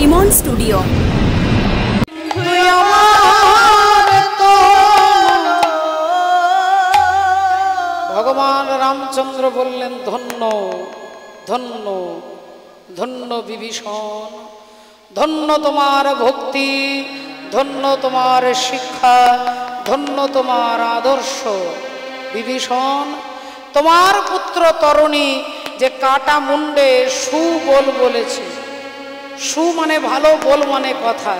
ইমন studio. ভগবান রামচন্দ্র বললেন ধন্য ধন্য ধন্য বিভীষণ, ধন্য তোমার ভক্তি, ধন্য তোমার শিক্ষা, ধন্য তোমার আদর্শ। বিভীষণ, তোমার পুত্র তরুণী যে কাটা মুন্ডে সুবল বলেছে, সু মানে ভালো, বল মানে কথা,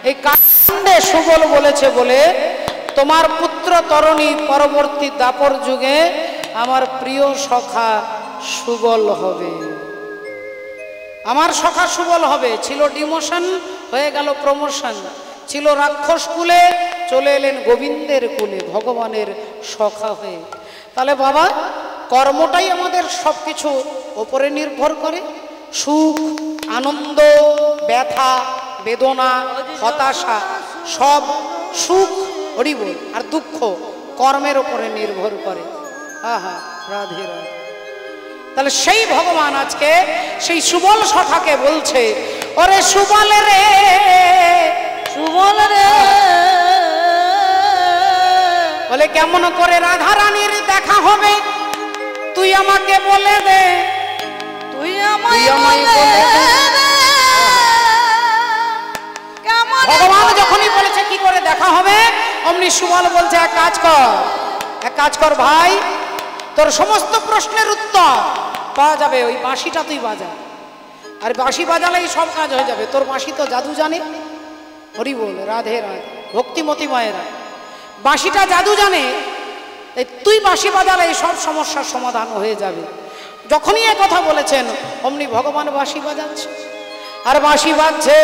এই কাটা মুন্ডে সুবল বলেছে বলে তোমার পুত্র তরুণী পরবর্তী দাপর যুগে আমার প্রিয় সখা সুবল হবে। আমার সখা সুবল হবে। ছিল ডিমোশন, হয়ে গেল প্রমোশন। ছিল রাক্ষস কুলে, চলে এলেন গোবিন্দের কুলে, ভগবানের সখা হয়ে। তাহলে বাবা, কর্মটাই আমাদের সব কিছু ওপরে নির্ভর করে। সুখ, আনন্দ, ব্যথা, বেদনা, হতাশা, সব সুখ হরিবল আর দুঃখ কর্মের ওপরে নির্ভর করে। আহা, রাধে রাধে। তাহলে সেই ভগবান আজকে সেই সুবল সখাকে বলছে, ওরে সুবল রে, সুবল রে, বলে কেমন করে রাধা রানীর দেখা হবে তুই আমাকে বলে দে, তুই আমায় বলে দে। ভগবান যখনই বলেছে কি করে দেখা হবে, অমনি সুবল বলছে এক কাজ কর ভাই, তোর সমস্ত প্রশ্নের উত্তর পাওয়া যাবে ওই বাঁশিটা তুই বাজা। আর বাঁশি বাজালেই সব কাজ হয়ে যাবে। তোর বাঁশি তো জাদু জানে। হরি বল, রাধে রাধে। ভক্তিমতী মায়েরা, বাঁশিটা জাদু জানে, তুই বাঁশি বাজালে সব সমস্যার সমাধান হয়ে যাবে। যখনই এ কথা বলেছেন অমনি ভগবান বাঁশি বাজাচ্ছে। আর বাঁশি বাজছে,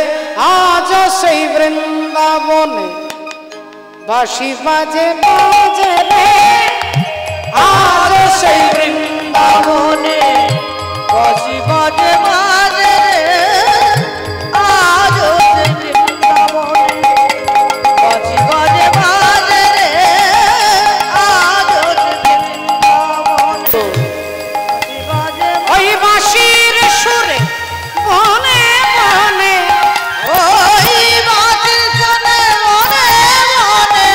আজ সেই বৃন্দাবনে বাঁশি বাজে বাজে রে, আজ সেই বৃন্দাবনে বাঁশি বাজে বাজে রে, আজ সেই বৃন্দাবনে বাঁশি বাজে বাজে রে, আজ সেই বৃন্দাবনে বাজে। ওই বাঁশির সুরে বনে বনে, ওই বাঁশির সুরে বনে বনে,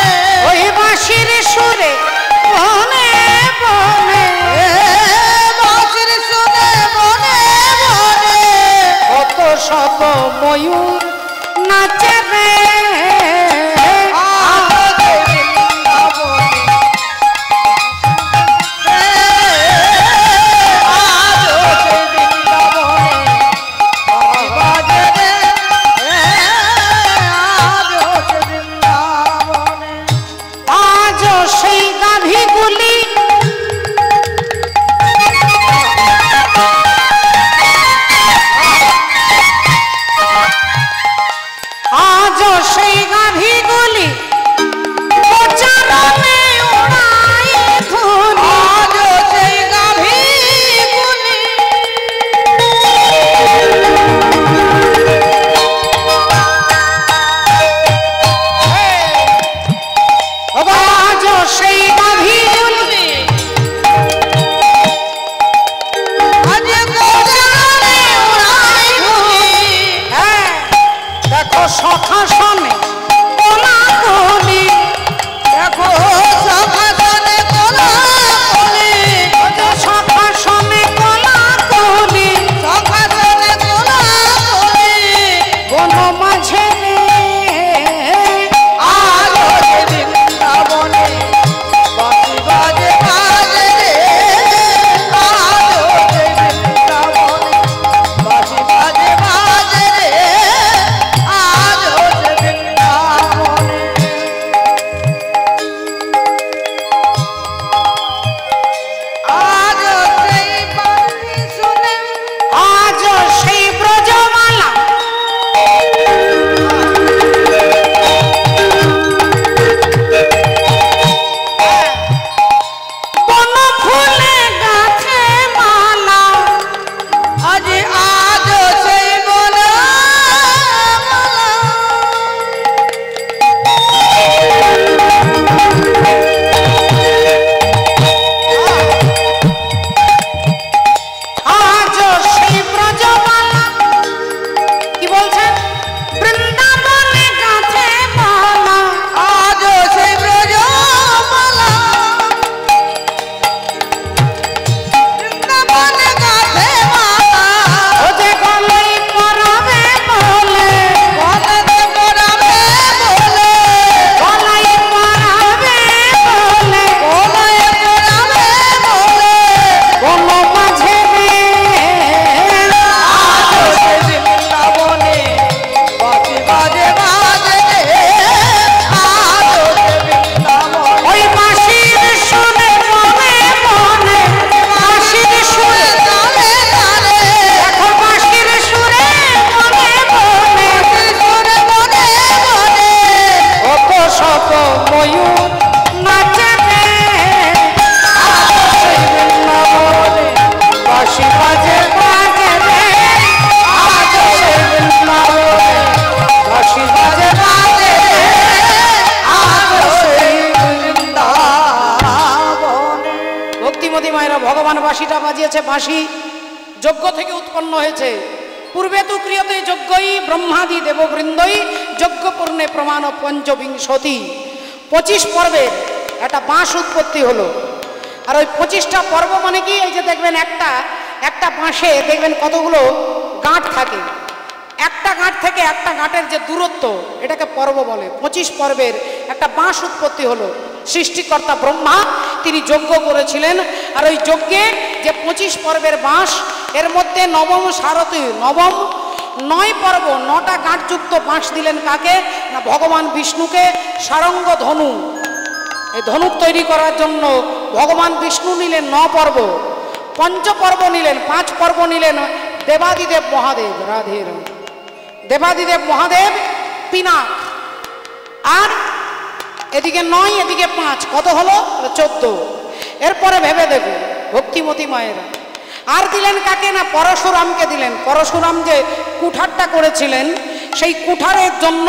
ওই বাঁশির সুরে বনে বনে, বাঁশির সুরে বনে বনে, ময়ূর নাচে রে, সেই বৃন্দাবনে বাঁশি বাজে বাজে রে, আজ সেই বৃন্দাবনে বাঁশি বাজে বাজে রে, আজ সেই বৃন্দাবনে। ভক্তিমতী মায়েরা ভগবান বাঁশিটা বাজিয়েছে। বাঁশি যজ্ঞ থেকে উৎপন্ন হয়েছে। পূর্বে তু ক্রিয়তে যজ্ঞই ব্রহ্মাদি দেববৃন্দই যজ্ঞ পূর্ণে প্রমাণ পঞ্চবিংশতি। 25 পর্বের একটা বাঁশ উৎপত্তি হলো। আর ওই 25টা পর্ব মানে কি, এই যে দেখবেন একটা বাঁশে দেখবেন কতগুলো গাঁট থাকে, একটা গাঁট থেকে একটা গাঁটের যে দূরত্ব এটাকে পর্ব বলে। 25 পর্বের একটা বাঁশ উৎপত্তি হলো। সৃষ্টিকর্তা ব্রহ্মা তিনি যজ্ঞ করেছিলেন। আর ওই যজ্ঞে যে 25 পর্বের বাঁশ, এর মধ্যে নবম সারথী, নবম 9 পর্ব 9টা গাঁটযুক্ত বাঁশ দিলেন কাকে না, ভগবান বিষ্ণুকে। সারঙ্গ ধনু, এই ধনুক তৈরি করার জন্য ভগবান বিষ্ণু নিলেন 9 পর্ব। পঞ্চপর্ব নিলেন, 5 পর্ব নিলেন দেবাদিদেব মহাদেব। রাধে রাধে। দেবাদিদেব মহাদেব পিনাক। আর এদিকে 9 এদিকে 5, কত হলো? 14। এরপরে ভেবে দেখুন ভক্তিমতী মায়েরা আর দিলেন কাকে না, পরশুরামকে দিলেন। পরশুরাম যে কুঠারটা করেছিলেন সেই কুঠারের জন্য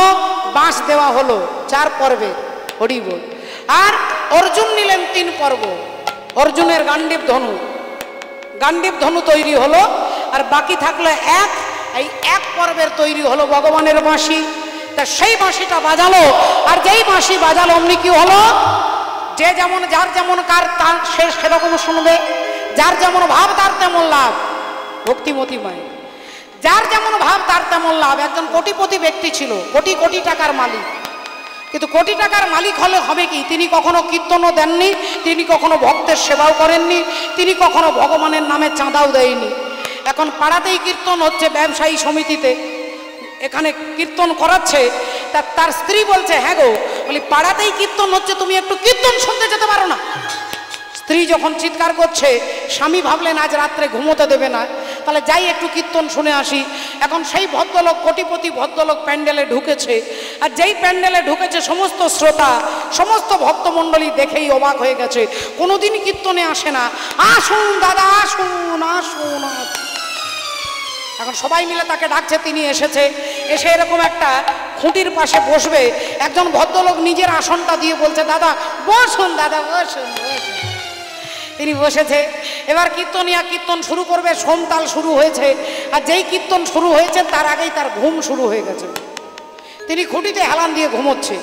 বাঁশ দেওয়া হলো 4 পর্বে। হরি বল। আর অর্জুন নিলেন 3 পর্ব। অর্জুনের গান্ডীব ধনু, গান্ডীব ধনু তৈরি হলো। আর বাকি থাকলো এই 1 পর্বের তৈরি হলো ভগবানের বাঁশি। তা সেই বাঁশিটা বাজালো। আর যেই বাঁশি বাজালো অমনি কি হলো, যে যেমন যার যেমন কার তার সে সেরকম শুনবে, যার যেমন ভাব তার তেমন লাভ। ভক্তিমতী মাই, যার যেমন ভাব তার তেমন লাভ। একজন কোটিপতি ব্যক্তি ছিল, কোটি কোটি টাকার মালিক। কিন্তু কোটি টাকার মালিক হলে হবে কি, তিনি কখনো কীর্তনও দেননি, তিনি কখনো ভক্তের সেবাও করেননি, তিনি কখনো ভগবানের নামে চাঁদাও দেয়নি। এখন পাড়াতেই কীর্তন হচ্ছে, ব্যবসায়ী সমিতিতে এখানে কীর্তন করাচ্ছে। তার স্ত্রী বলছে, হ্যাঁ গো, বলি পাড়াতেই কীর্তন হচ্ছে, তুমি একটু কীর্তন শুনতে যেতে পারো না? স্ত্রী যখন চিৎকার করছে, স্বামী ভাবলেন আজ রাত্রে ঘুমোতে দেবে না, তাহলে যাই একটু কীর্তন শুনে আসি। এখন সেই ভদ্রলোক, কোটিপতি ভদ্রলোক প্যান্ডেলে ঢুকেছে। আর যেই প্যান্ডেলে ঢুকেছে সমস্ত শ্রোতা, সমস্ত ভক্তমণ্ডলী দেখেই অবাক হয়ে গেছে। কোনোদিন কীর্তনে আসে না। আসুন দাদা, আসুন আসুন। এখন সবাই মিলে তাকে ডাকছে, তিনি এসেছে। এসে এরকম একটা খুঁটির পাশে বসবে। একজন ভদ্রলোক নিজের আসনটা দিয়ে বলছে, দাদা বসুন, দাদা বসুন বসুন। তিনি বসেছে। এবার কীর্তনিয়া কীর্তন শুরু করবে। সোমতাল শুরু হয়েছে। আর যেই কীর্তন শুরু হয়েছে তার আগেই তার ঘুম শুরু হয়ে গেছে। তিনি খুঁটিতে হেলান দিয়ে ঘুমোচ্ছে।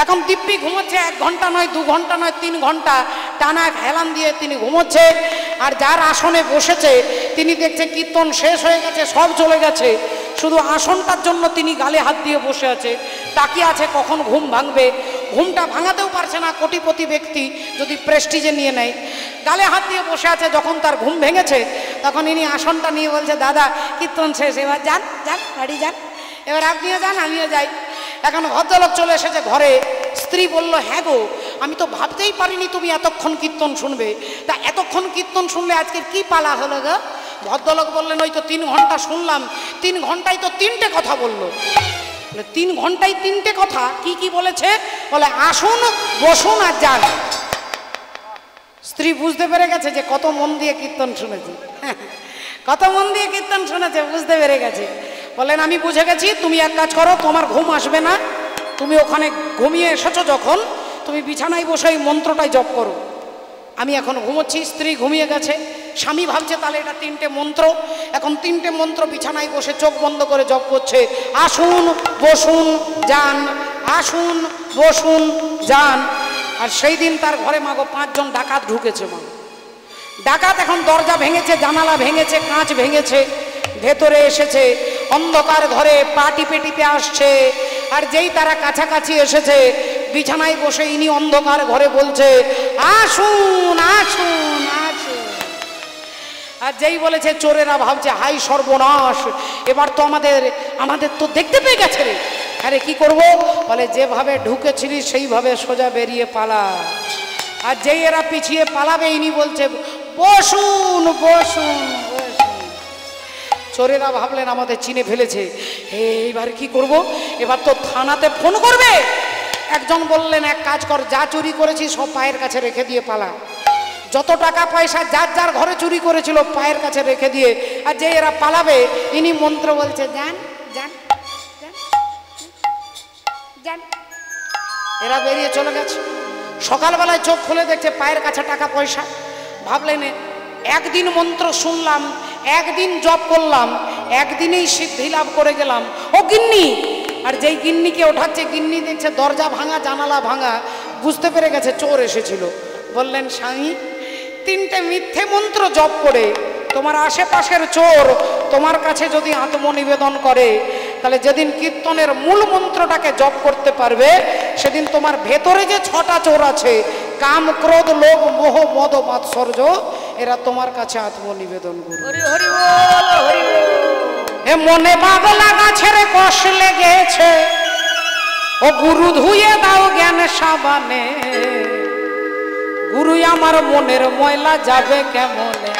এখন দিব্যি ঘুমোচ্ছে, 1 ঘন্টা নয়, 2 ঘন্টা নয়, 3 ঘন্টা টানা হেলান দিয়ে তিনি ঘুমোচ্ছে। আর যার আসনে বসেছে তিনি দেখছে কীর্তন শেষ হয়ে গেছে, সব চলে গেছে, শুধু আসনটার জন্য তিনি গালে হাত দিয়ে বসে আছে, তাকিয়ে আছে কখন ঘুম ভাঙবে। ঘুমটা ভাঙাতেও পারছে না কোটিপতি ব্যক্তি, যদি প্রেস্টিজে নিয়ে নেয়। গালে হাত দিয়ে বসে আছে। যখন তার ঘুম ভেঙেছে তখন ইনি আসনটা নিয়ে বলছে, দাদা কীর্তন শেষ, এবার যান যান বাড়ি যান, এবার আপনিও যান আমিও যাই। এখন ভদ্রলোক চলে এসেছে ঘরে। স্ত্রী বলল, হ্যাঁ গো, আমি তো ভাবতেই পারিনি তুমি এতক্ষণ কীর্তন শুনবে। তা এতক্ষণ কীর্তন শুনলে আজকের কি পালা হলো গো? ভদ্রলোক বললেন, ওই তো 3 ঘন্টা শুনলাম, 3 ঘন্টায় তো 3টে কথা বললো। 3 ঘন্টায় 3টে কথা? কি কি বলেছে? বলে আসুন, বসুন আর যান। স্ত্রী বুঝতে পেরে গেছে যে কত মন দিয়ে কীর্তন শুনেছে, কত মন দিয়ে কীর্তন শুনেছে, বুঝতে পেরে গেছে। বলেন, আমি বুঝে গেছি, তুমি এক কাজ করো, তোমার ঘুম আসবে না, তুমি ওখানে ঘুমিয়ে এসেছো যখন, তুমি বিছানায় বসে এই মন্ত্রটাই জপ করো। আমি এখন ঘুমোচ্ছি। স্ত্রী ঘুমিয়ে গেছে। স্বামী ভাবছে তাহলে এটা 3টে মন্ত্র। এখন 3টে মন্ত্র বিছানায় বসে চোখ বন্ধ করে জপ করছে। আসুন, বসুন, যান, আসুন, বসুন, যান। আর সেই দিন তার ঘরে মাগো 5 জন ডাকাত ঢুকেছে। মা ডাকাত এখন দরজা ভেঙেছে, জানালা ভেঙেছে, কাঁচ ভেঙেছে, ভেতরে এসেছে। অন্ধকার ঘরে পা টিপে টিপে আসছে। আর যেই তারা কাছাকাছি এসেছে, বিছানায় বসে ইনি অন্ধকার ঘরে বলছে, আসুন আসুন আসুন। আর যেই বলেছে, চোরেরা ভাবছে হাই সর্বনাশ, এবার তো আমাদের তো দেখতে পেয়ে গেছে রে। আরে কি করব? বলে, যেভাবে ঢুকেছিলি সেইভাবে সোজা বেরিয়ে পালা। আর যেই এরা পিছিয়ে পালাবে, ইনি বলছে, বসুন বসুন বসুন। চোরেরা ভাবলেন আমাদের চিনে ফেলেছে, এইবার কি করব? এবার তো থানাতে ফোন করবে। একজন বললেন এক কাজ কর, যা চুরি করেছি সব পায়ের কাছে রেখে দিয়ে পালা। যত টাকা পয়সা যার যার ঘরে চুরি করেছিল পায়ের কাছে রেখে দিয়ে, আর যে এরা পালাবে ইনি মন্ত্র বলছে যান যান যান। এরা বেরিয়ে চলে গেছে। সকালবেলায় চোখ খুলে দেখছে পায়ের কাছে টাকা পয়সা। ভাবলেন একদিন মন্ত্র শুনলাম, একদিন জপ করলাম, একদিনেই সিদ্ধি লাভ করে গেলাম। ও গিন্নি! আর যেই গিন্নিকে ওঠাচ্ছে, গিন্নি দেখছে দরজা ভাঙা, জানালা ভাঙা, বুঝতে পেরে গেছে চোর এসেছিল। বললেন স্বামী, 3টে মিথ্যে মন্ত্র জপ করে তোমার আশেপাশের চোর তোমার কাছে যদি আত্মনিবেদন করে, তাহলে যেদিন কীর্তনের মূল মন্ত্রটাকে জপ করতে পারবে, সেদিন তোমার ভেতরে যে 6টা চোর আছে, কাম, ক্রোধ, লোভ, মোহ, মদ, মাৎসর্য, এরা তোমার কাছে আত্মনিবেদন করবে। হরি হরি বল, হরি বল। এ মনে বাবলা গাছের কষ লেগেছে, ও গুরু ধুয়ে দাও জ্ঞান সাবানে। গুরু আমার মনের ময়লা যাবে কেমনে।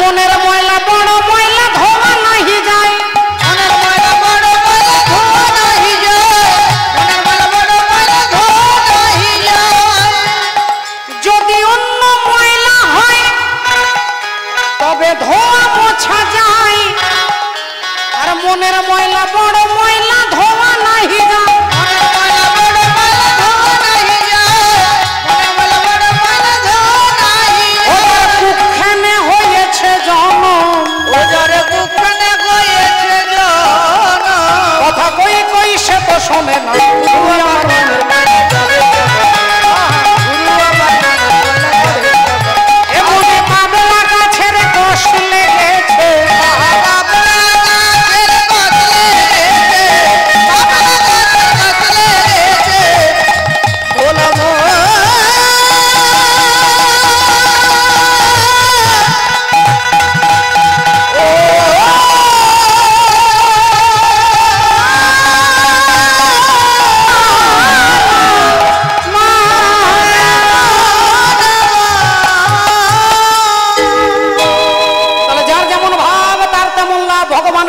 মনের ময়লা বড় ময়লা ধোয়া নাহি যায়, মনের ময়লা বড় ময়লা ধোয়া নাহি যায়, মনের ময়লা বড় ময়লা ধোয়া নাহি যায়। যদি অন্য ময়লা হয় তবে ধোয়া মোছা যায়, আর মনের ময়লা বড় ময়লা ধোয়া নাহি যায়। মনের ময়লা বড় ময়লা ধোয়া নাহি যায়, মনের ময়লা বড় ময়লা ধোয়া নাহি যায়। কুক্ষণে হয়েছে জনম, ওজরে কুক্ষণে হয়েছে জনম, কথা কই কই সে তো শোনে না। গুরু আমার মনের ময়লা যাবে গুরু আমার মনের ময়লা যাবে। এমনে বাবলা গাছের কষ লেগেছে, বাবলা গাছের কষ লেগেছে, বাবলা গাছের কষ লেগেছে, বলব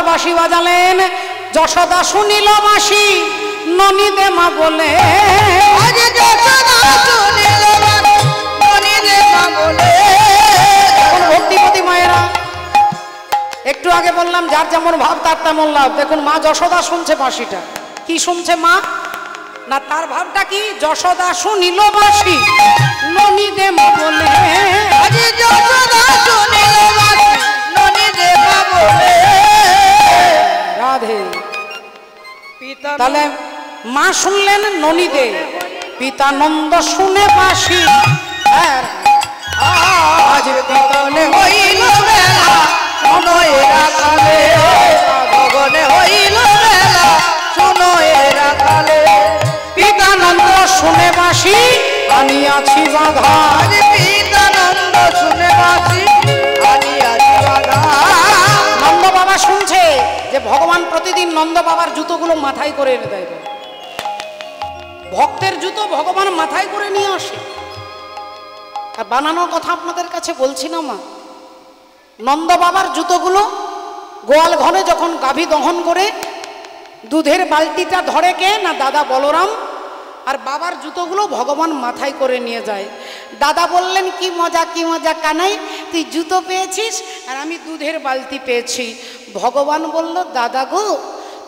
বাঁশি বাজালেন। যশোদা শুনিল বাঁশি, ননীদে মা বলে, আজ যশোদা শুনিল বাঁশি, ননীদে মা বলে। এখন ভক্তিপতি মায়েরা, একটু আগে বললাম যার যেমন ভাব তার তেমন লাভ। দেখুন মা যশোদা শুনছে বাঁশিটা, কি শুনছে মা না, তার ভাবটা কি? যশোদা শুনিল বাঁশি, ননীদে মা বলে, আজ যশোদা শুনিল বাঁশি, ননীদে মা বলে। রাধে। তাহলে মা শুনলেন ননীদে, পিতা নন্দ শুনে বাঁশি। আজ গগনে হইল বেলা, শুনো এরা কালে, গগনে হইল বেলা, শুনো এরা কালে। পিতা নন্দ শুনে বাঁশি, আনিয়াছি বাধা। আজ পিতানন্দ শুনে বাঁশি, আনিয়াছি বাধা। নন্দ বাবা শুনছে যে ভগবান প্রতিদিন নন্দ বাবার জুতোগুলো মাথায় করে এনে দেয়। ভক্তের জুতো ভগবান মাথায় করে নিয়ে আসে। আর বানানোর কথা আপনাদের কাছে বলছি না মা, নন্দ বাবার জুতোগুলো গোয়াল ঘরে যখন গাভী দহন করে দুধের বালতিটা ধরে কে না দাদা বলরাম, আর বাবার জুতোগুলো ভগবান মাথায় করে নিয়ে যায়। দাদা বললেন কি মজা কানাই, তুই জুতো পেয়েছিস আর আমি দুধের বালতি পেয়েছি। ভগবান বলল দাদা গো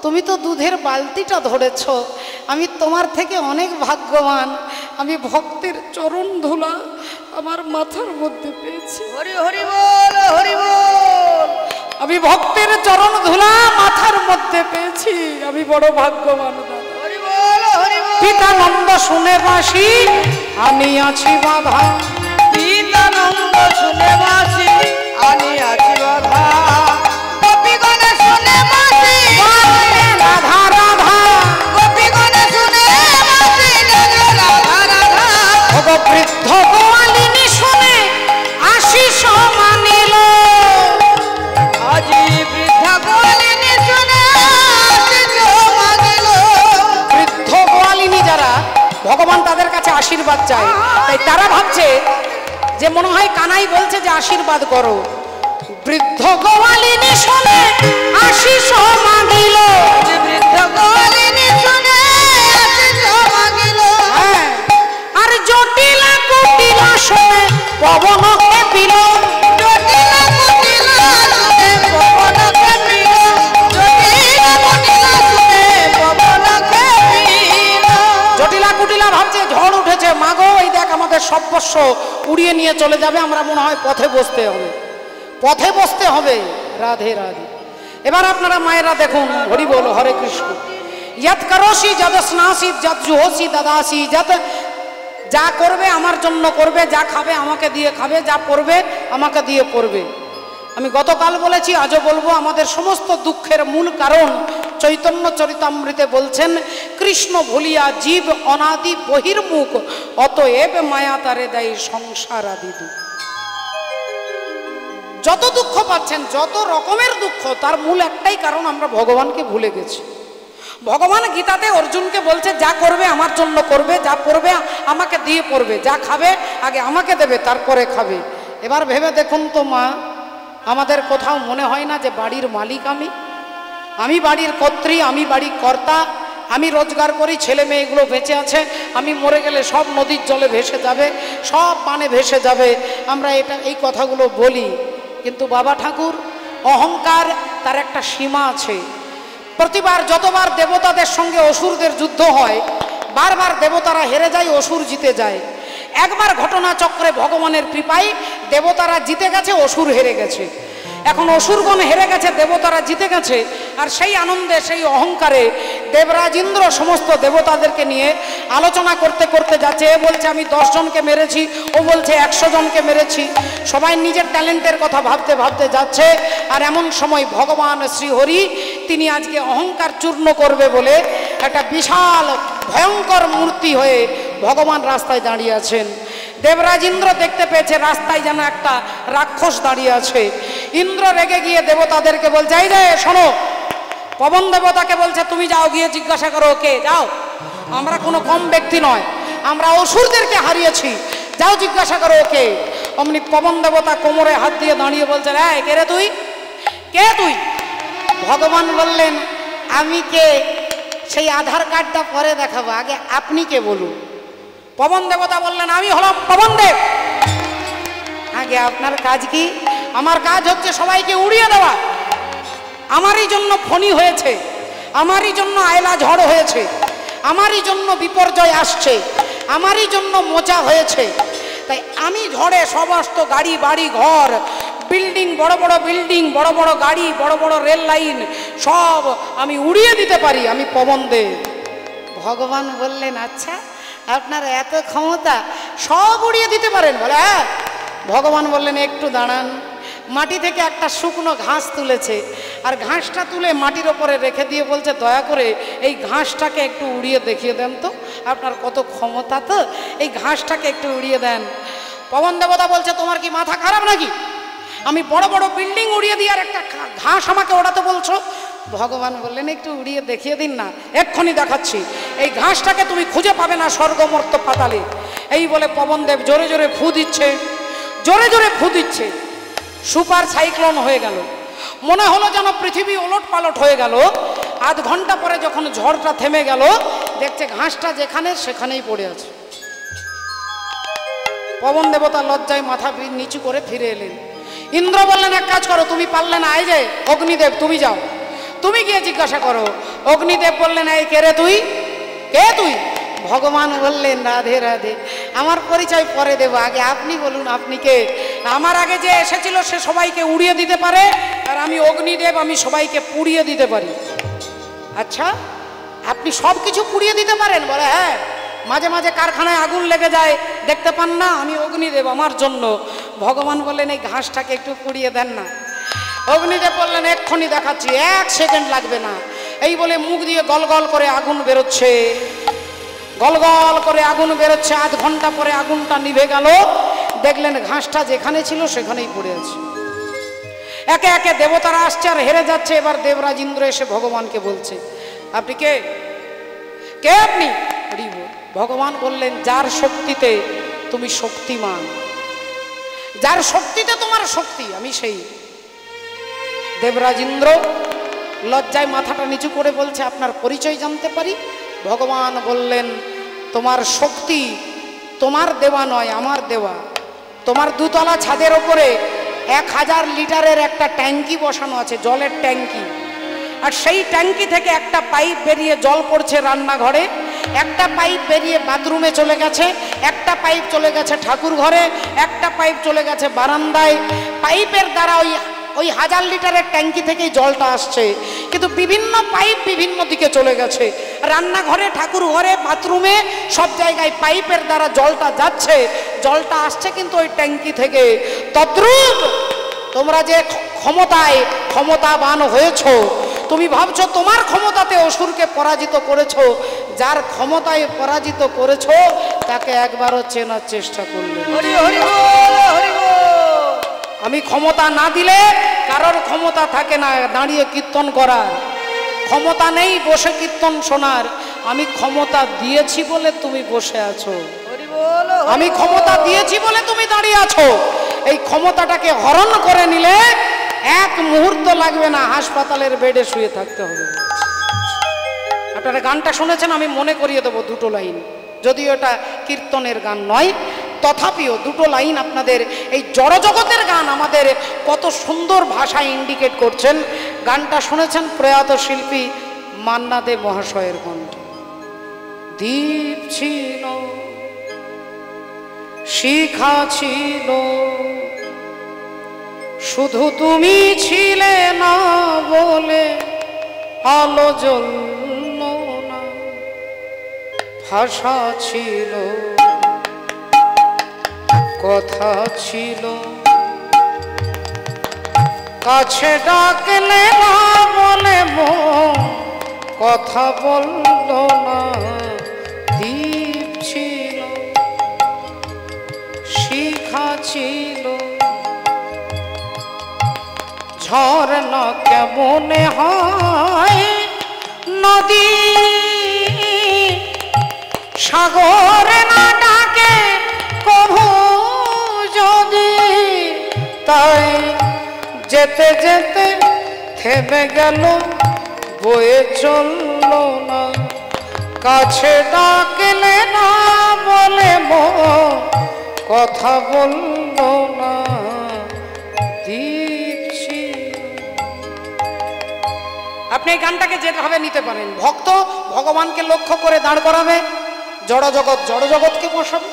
তুমি তো দুধের বালতিটা ধরেছ, আমি তোমার থেকে অনেক ভাগ্যবান, আমি ভক্তের চরণ ধুলা আমার মাথার মধ্যে পেয়েছি। হরি হরি বল, হরি বল। আমি ভক্তের চরণ ধুলা মাথার মধ্যে পেয়েছি, আমি বড় ভাগ্যবান দাদা। হরি বল, হরি বল। পিতানন্দ শুনে বাসি আমি আছি বাধা, পিতানন্দ শুনে বাসি আমি আছি বাধা, গোপীগণে শুনে বাসি রাধা রাধা, গোপীগণে শুনে বাসি রাধা রাধা। ভগ বৃদ্ধ গোয়ালিনী শুনে আশিস মানিল, আজি বৃদ্ধা গোয়ালিনী শুনে আশিস মানিল। বৃদ্ধ গোয়ালিনী যারা ভগবান তাদের কাছে আশীর্বাদ চায়, তাই তারা ভাবছে যে মনে হয় কানাই বলছে যে আশীর্বাদ করো। বৃদ্ধ গোয়ালিনী শুনে আশিস মানিল, আজি বৃদ্ধা গোয়ালিনী শুনে আশিস মানিল। হ্যাঁ, আর জটিলা কুটিলা শুনে পবনকে পিল, জটিলা কুটিলা শুনে পবনকে পিল, জটিলা কুটিলা শুনে পবনকে পিল। জটিলা কুটিলা ভাবছে ঝড় উঠেছে, মাগো এই দেখ আমাদের সর্বস্ব উড়িয়ে নিয়ে চলে যাবে, আমরা মনে হয় পথে বসতে হবে, পথে বসতে হবে। রাধে রাধে। এবার আপনারা মায়েরা দেখুন, হরি বল, হরে কৃষ্ণ। যত করোসি যত স্নাসি যত জুহসি দাদাসি, যত যা করবে আমার জন্য করবে, যা খাবে আমাকে দিয়ে খাবে, যা পড়বে আমাকে দিয়ে পড়বে। আমি গতকাল বলেছি, আজও বলবো, আমাদের সমস্ত দুঃখের মূল কারণ চৈতন্য চরিতামৃতে বলছেন কৃষ্ণ ভুলিয়া জীব অনাদি বহির্মুখ, অতএব মায়া তারে দেয় সংসার আদি দুঃখ। যত দুঃখ পাচ্ছেন, যত রকমের দুঃখ, তার মূল একটাই কারণ, আমরা ভগবানকে ভুলে গেছি। ভগবান গীতাতে অর্জুনকে বলছে যা করবে আমার জন্য করবে, যা পড়বে আমাকে দিয়ে পড়বে, যা খাবে আগে আমাকে দেবে তারপরে খাবে। এবার ভেবে দেখুন তো মা, আমাদের কোথাও মনে হয় না যে বাড়ির মালিক আমি বাড়ির কর্ত্রী, আমি বাড়ির কর্তা, আমি রোজগার করি, ছেলে মেয়েগুলো বেঁচে আছে, আমি মরে গেলে সব নদীর জলে ভেসে যাবে, সব পানে ভেসে যাবে, আমরা এই কথাগুলো বলি। কিন্তু বাবা ঠাকুর, অহংকার তার একটা সীমা আছে। প্রতিবার যতবার দেবতাদের সঙ্গে অসুরদের যুদ্ধ হয়, বারবার দেবতারা হেরে যায়, অসুর জিতে যায়। একবার ঘটনা চক্রে ভগবানের কৃপায় দেবতারা জিতে গেছে, অসুর হেরে গেছে। এখন অসুরগণ হেরে গেছে, দেবতারা জিতে গেছে, আর সেই আনন্দে, সেই অহংকারে দেবরাজ ইন্দ্র সমস্ত দেবতাদেরকে নিয়ে আলোচনা করতে করতে যাচ্ছে। এ বলছে আমি 10 জনকে মেরেছি, ও বলছে 100 জনকে মেরেছি, সবাই নিজের ট্যালেন্টের কথা ভাবতে ভাবতে যাচ্ছে। আর এমন সময় ভগবান শ্রীহরি তিনি আজকে অহংকার চূর্ণ করবে বলে একটা বিশাল ভয়ঙ্কর মূর্তি হয়ে ভগবান রাস্তায় দাঁড়িয়ে আছেন। দেবরাজ ইন্দ্র দেখতে পেয়েছে রাস্তায় যেন একটা রাক্ষস দাঁড়িয়ে আছে। ইন্দ্র রেগে গিয়ে দেবতাদেরকে বলছে, এই রে শোনো, পবন দেবতাকে বলছে তুমি যাও গিয়ে জিজ্ঞাসা করো ওকে, যাও, আমরা কোনো কম ব্যক্তি নয়, আমরা অসুরদেরকে হারিয়েছি, যাও জিজ্ঞাসা করো ওকে। অমনি পবন দেবতা কোমরে হাত দিয়ে দাঁড়িয়ে বলছে, এই কে রে তুই, কে তুই? ভগবান বললেন আমি কে সেই আধার কার্ডটা পরে দেখাবো, আগে আপনি কে বলুন। পবন দেবতা বললেন আমি হলাম পবন দেব। আগে আপনার কাজ কি? আমার কাজ হচ্ছে সবাইকে উড়িয়ে দেওয়া। আমারই জন্য ফণি হয়েছে, আমারই জন্য আয়লা ঝড় হয়েছে, আমারই জন্য বিপর্যয় আসছে, আমারই জন্য মোচা হয়েছে। তাই আমি ঝড়ে সমস্ত গাড়ি বাড়ি ঘর বিল্ডিং, বড় বড় বিল্ডিং, বড় বড় গাড়ি, বড় বড় রেল লাইন সব আমি উড়িয়ে দিতে পারি, আমি পবন দেব। ভগবান বললেন আচ্ছা আপনার এত ক্ষমতা, সব উড়িয়ে দিতে পারেন? বলে হ্যাঁ। ভগবান বললেন একটু দাঁড়ান। মাটি থেকে একটা শুকনো ঘাস তুলেছে, আর ঘাসটা তুলে মাটির ওপরে রেখে দিয়ে বলছে দয়া করে এই ঘাসটাকে একটু উড়িয়ে দেখিয়ে দেন তো, আপনার কত ক্ষমতা, তো এই ঘাসটাকে একটু উড়িয়ে দেন। পবন দেবতা বলছে তোমার কি মাথা খারাপ নাকি? আমি বড় বড় বিল্ডিং উড়িয়ে দিই আর একটা ঘাস আমাকে ওড়াতে বলছো? ভগবান বললেন একটু উড়িয়ে দেখিয়ে দিন না, এক্ষুনি দেখাচ্ছি। এই ঘাসটাকে তুমি খুঁজে পাবে না স্বর্গমর্ত পাতালে। এই বলে পবনদেব জোরে জোরে ফু দিচ্ছে, জোরে জোরে ফু দিচ্ছে। সুপার সাইক্লোন হয়ে গেল, মনে হলো যেন পৃথিবী ওলট পালট হয়ে গেল। আধ ঘন্টা পরে যখন ঝড়টা থেমে গেল, দেখছে ঘাসটা যেখানে সেখানেই পড়ে আছে। পবন দেবতা লজ্জায় মাথা নিচু করে ফিরে এলেন। ইন্দ্র বললেন, এক কাজ করো, তুমি পারলে না, এই যে অগ্নিদেব তুমি যাও, তুমি গিয়ে জিজ্ঞাসা করো। অগ্নিদেব বললেন, এই কে রে তুই, কে তুই? ভগবান বললেন, রাধে রাধে, আমার পরিচয় পরে দেব, আগে আপনি বলুন আপনি কে? আমার আগে যে এসেছিল সে সবাইকে উড়িয়ে দিতে পারে, আর আমি অগ্নিদেব, আমি সবাইকে পুড়িয়ে দিতে পারি। আচ্ছা, আপনি সব কিছু পুড়িয়ে দিতে পারেন? বলে হ্যাঁ, মাঝে মাঝে কারখানায় আগুন লেগে যায়, দেখতে পান না? আমি অগ্নিদেব, আমার জন্য। ভগবান বললেন, এই ঘাসটাকে একটু পুড়িয়ে দেন না। অগ্নিদেব বললেন, এক্ষুনি দেখাচ্ছি, 1 সেকেন্ড লাগবে না। এই বলে মুখ দিয়ে গল গল করে আগুন বেরোচ্ছে, গল গল করে আগুন বেরোচ্ছে। আধ ঘন্টা পরে আগুনটা নিভে গেল, দেখলেন ঘাসটা যেখানে ছিল সেখানেই পড়ে আছে। একে একে দেবতারা আসছে আর হেরে যাচ্ছে। এবার দেবরাজ ইন্দ্র এসে ভগবানকে বলছে, আপনি কে, কে আপনি? ভগবান বললেন, যার শক্তিতে তুমি শক্তিমান, যার শক্তিতে তোমার শক্তি, আমি সেই। দেবরাজ ইন্দ্র লজ্জায় মাথাটা নিচু করে বলছে, আপনার পরিচয় জানতে পারি? ভগবান বললেন, তোমার শক্তি তোমার দেওয়া নয়, আমার দেওয়া। তোমার 2 তলা ছাদের ওপরে 1000 লিটারের একটা ট্যাঙ্কি বসানো আছে, জলের ট্যাঙ্কি। আর সেই ট্যাঙ্কি থেকে একটা পাইপ বেরিয়ে জল পড়ছে রান্নাঘরে, একটা পাইপ বেরিয়ে বাথরুমে চলে গেছে, একটা পাইপ চলে গেছে ঠাকুর ঘরে, একটা পাইপ চলে গেছে বারান্দায়। পাইপের দ্বারা ওই 1000 লিটারের ট্যাঙ্কি থেকেই জলটা আসছে, কিন্তু বিভিন্ন পাইপ বিভিন্ন দিকে চলে গেছে। রান্নাঘরে, ঠাকুর ঘরে, বাথরুমে, সব জায়গায় পাইপের দ্বারা জলটা যাচ্ছে, জলটা আসছে কিন্তু ওই ট্যাঙ্কি থেকে। তদ্রূপ তোমরা যে ক্ষমতায় ক্ষমতাবান হয়েছো, তুমি ভাবছো তোমার ক্ষমতাতে অসুরকে পরাজিত করেছো, যার ক্ষমতায় পরাজিত করেছো তাকে একবারও চেনার চেষ্টা করলে। আমি ক্ষমতা না দিলে কারোর ক্ষমতা থাকে না দাঁড়িয়ে কীর্তন করার, ক্ষমতা নেই বসে কীর্তন শোনার। আমি ক্ষমতা দিয়েছি বলে তুমি বসে আছো, আমি ক্ষমতা দিয়েছি বলে তুমি দাঁড়িয়ে আছো। এই ক্ষমতাটাকে হরণ করে নিলে 1 মুহূর্ত লাগবে না, হাসপাতালের বেডে শুয়ে থাকতে হবে। আপনারা গানটা শুনেছেন, আমি মনে করিয়ে দেবো 2টো লাইন, যদিও এটা কীর্তনের গান নয়, তথাপিও 2টো লাইন আপনাদের। এই জড়জগতের গান আমাদের কত সুন্দর ভাষায় ইন্ডিকেট করছেন। গানটা শুনেছেন প্রয়াত শিল্পী মান্না দে মহাশয়ের কণ্ঠে। দীপ ছিল, শিখা ছিল, শুধু তুমি ছিলে না বলে আলো জ্বলল না। ভাষা ছিল, কথা ছিল, কাছে ডাকলে না বলে মন কথা বলল না। দীপ ছিল, শিখা ছিল, ঝরনা কেমন হয় নদী, সাগর না ডাকে কভু যদি, তাই যেতে যেতে থেমে গেল, বয়ে চলল না। কাছে ডাকলে না বলে মন কথা বলল না। আপনি এই গানটাকে যেভাবে নিতে পারেন, ভক্ত ভগবানকে লক্ষ্য করে দাঁড় করাবে, জড়জগৎ জড়জগৎকে বসাবে।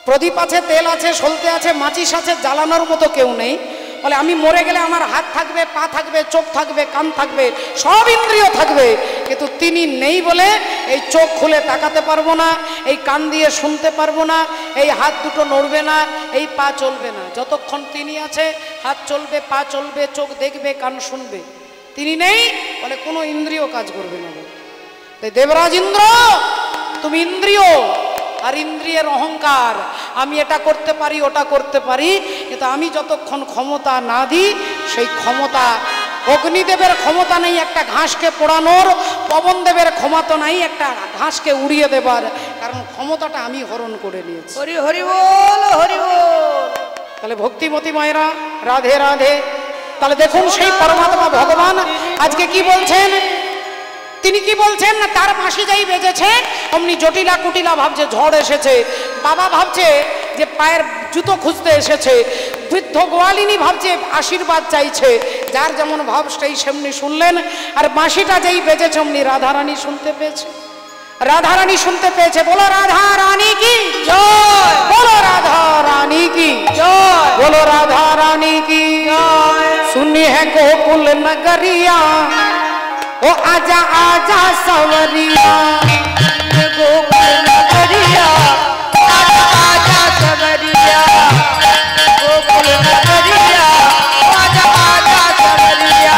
প্রদীপ আছে, তেল আছে, সলতে আছে, মাচিস আছে, জ্বালানোর মতো কেউ নেই। বলে আমি মরে গেলে আমার হাত থাকবে, পা থাকবে, চোখ থাকবে, কান থাকবে, সব ইন্দ্রিয় থাকবে, কিন্তু তিনি নেই বলে এই চোখ খুলে তাকাতে পারবো না, এই কান দিয়ে শুনতে পারবো না, এই হাত দুটো নড়বে না, এই পা চলবে না। যতক্ষণ তিনি আছে হাত চলবে, পা চলবে, চোখ দেখবে, কান শুনবে। তিনি নেই বলে কোনো ইন্দ্রিয় কাজ করবে না। তাই দেবরাজ ইন্দ্র, তুমি ইন্দ্রিয় আর ইন্দ্রিয়ের অহংকার, আমি এটা করতে পারি, ওটা করতে পারি, কিন্তু আমি যতক্ষণ ক্ষমতা না দিই, সেই ক্ষমতা, অগ্নিদেবের ক্ষমতা নেই একটা ঘাসকে পোড়ানোর, পবনদেবের ক্ষমতা নাই একটা ঘাসকে উড়িয়ে দেবার, কারণ ক্ষমতাটা আমি হরণ করে নিয়েছি। হরি হরি বল, হরি বল। তাহলে ভক্তিমতী মায়েরা, রাধে রাধে। তাহলে দেখুন সেই পরমাত্মা ভগবান আজকে কি বলছেন, তিনি কি বলছেন না, তার বাঁশি যাই বেজেছে অমনি জটিলা কুটিলা ভাবছে ঝড় এসেছে, বাবা ভাবছে যে পায়ের জুতো খুঁজতে এসেছে, বৃদ্ধ গোয়ালিনী ভাবছে আশীর্বাদ চাইছে, যার যেমন ভাব সেই সেমনি শুনলেন। আর বাঁশিটা যেই বেজেছে অমনি রাধারানী শুনতে পেয়েছে, রাধারানী শুনতে পেয়েছে। বলো রাধা রানী কি জয়, বলো রাধা রানী কি জয়, বলো রাধা রানী কি জয়। सुनी है गोकुल नगरिया ओ आजा आजा सवरिया, गोकुल नगरिया आजा आजा सवरिया, गोकुल नगरिया आजा आजा सवरिया।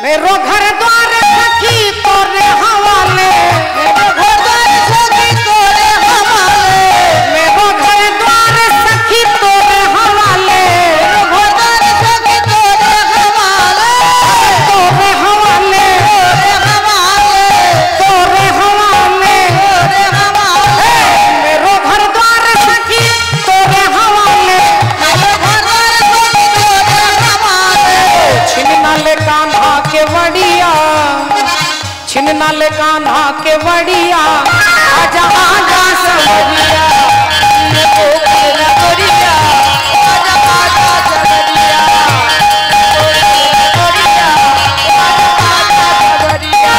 मेरो घर द्वार सखी तोरे हवाले, मेरो घर द्वार सखी तोरे हवाले, मेरो घर द्वार सखी तोरे हवाले, मेरो घर द्वार सखी तोरे हवाले, तोरे हवाले, तोरे तोरे हवाले, हवाले, तोरे हवाले। मेरो घर द्वार सखी तोरे हवाले, मेरो घर द्वार सखी तोरे हवाले। छिन्ना ले कान्हा के वड़िया, छिन्ना ले कान्हा के वड़िया, आजा आजा सवरिया, ये गोकुल नगरिया आजा आजा सवरिया, गोकुल नगरिया आजा आजा सवरिया।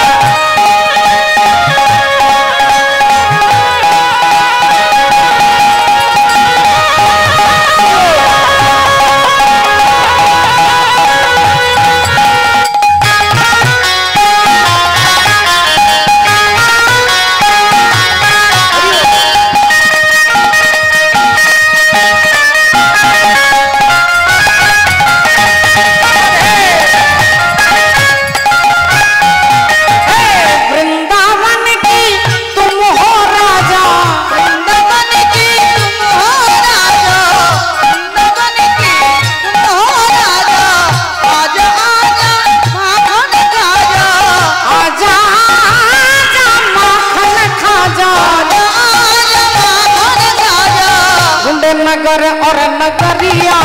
वृंदावन की तुम हो राजा, वृंदावन की तुम हो राजा, वृंदावन की तुम हो राजा, आजा आजा माखन खाजा, आजा आजा माखन खाजा, आजा आजा माखन खाजा। ढूंढे नगर और नगरिया,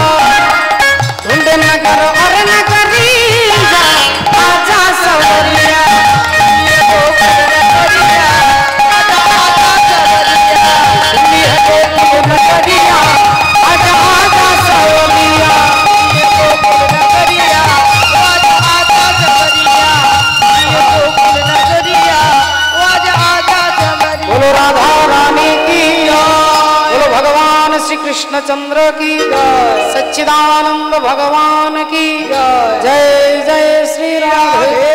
ढूंढे नगर और नगरिया, आजा सवरिया, ये गोकुल नगरिया आजा आजा सवरिया, सुनी है गोकुल नगरिया, आजा आजा सवरिया। ये गोकुल नगरिया आजा आजा सवरिया, ये गोकुल नगरिया आजा आजा सवरिया। बोलो राधा रानी की जय, बोलो भगवान श्री कृष्ण चंद्र की जय, सच्चिदानंद भगवान की जय, जय जय श्री राधे।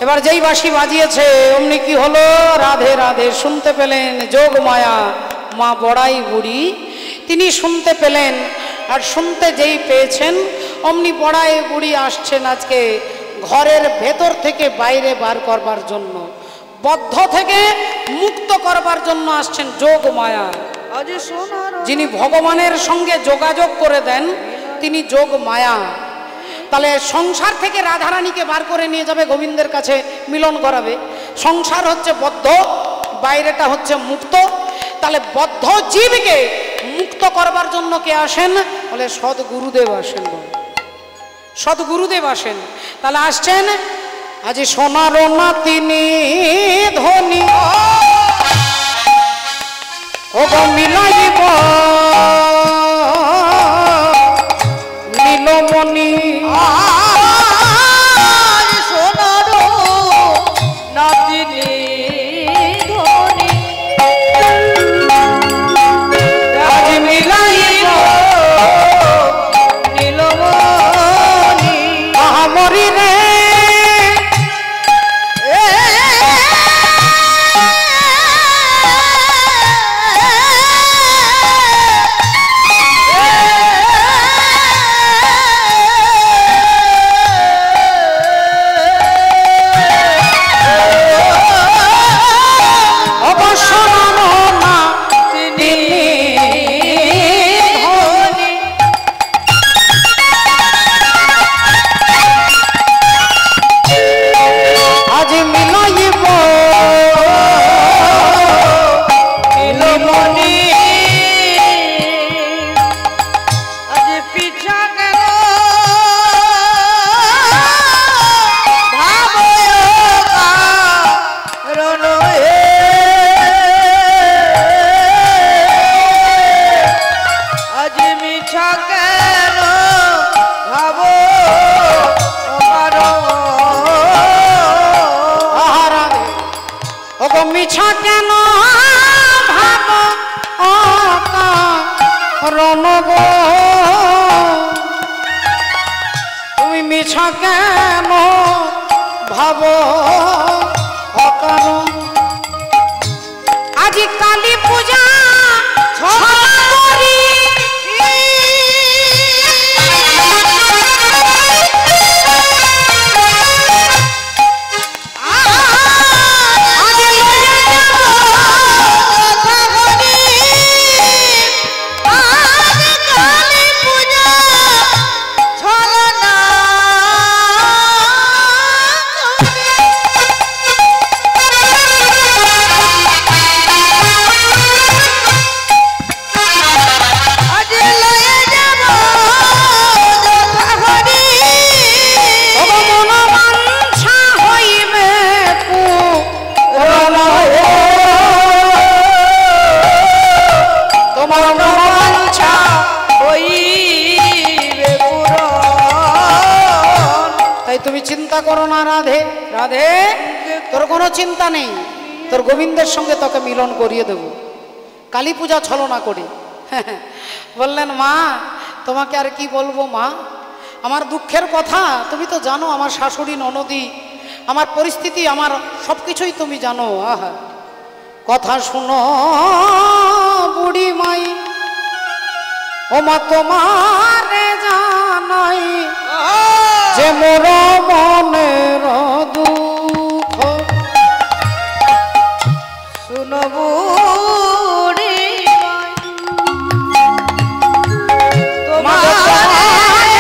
এবার যেই বাঁশি বাজিয়েছে অমনি কি হলো, রাধে রাধে শুনতে পেলেন যোগ মায়া মা বড়াই বুড়ি, তিনি শুনতে পেলেন। আর শুনতে যেই পেয়েছেন অমনি বড়াই বুড়ি আসছেন আজকে ঘরের ভেতর থেকে বাইরে বার করবার জন্য, বদ্ধ থেকে মুক্ত করবার জন্য আসছেন যোগ মায়া। আজ সোনার যিনি ভগবানের সঙ্গে যোগাযোগ করে দেন তিনি যোগ মায়া। তাহলে সংসার থেকে রাধারানীকে বার করে নিয়ে যাবে গোবিন্দের কাছে মিলন করাবে। সংসার হচ্ছে বদ্ধ, বাইরেটা হচ্ছে মুক্ত। তাহলে বদ্ধ জীবকে মুক্ত করবার জন্য কে আসেন বলে সদ্গুরুদেব আসেন, সদ্গুরুদেব আসেন। তাহলে আসছেন আজ সোনার না তিনি ধনী ও গো মিলাইব নীলমণি, আজ সোনার নাতিনি ধনী, আজ মিলাইব নীলমণি। আমরি রে মিছা কেন ভাবো আহারাধে ওগো মিছা কেন ভাবো অকারণ গো তুমি মিছা কেন ভাবো অকারণ আজি কালী পূজা ছড়াছড়ি তুমি চিন্তা করো না রাধে রাধে তোর কোনো চিন্তা নেই তোর গোবিন্দের সঙ্গে তোকে মিলন করিয়ে দেব কালী পূজা ছলনা করে বললেন মা তোমাকে আর কি বলবো মা আমার দুঃখের কথা তুমি তো জানো আমার শাশুড়ি ননদি আমার পরিস্থিতি আমার সব কিছুই তুমি জানো আহা কথা শুনো বুড়ি মাই ও মা তোমারে জানাই যে মোর মনের দুঃখ শুনো বুড়ি তোমারে জানাই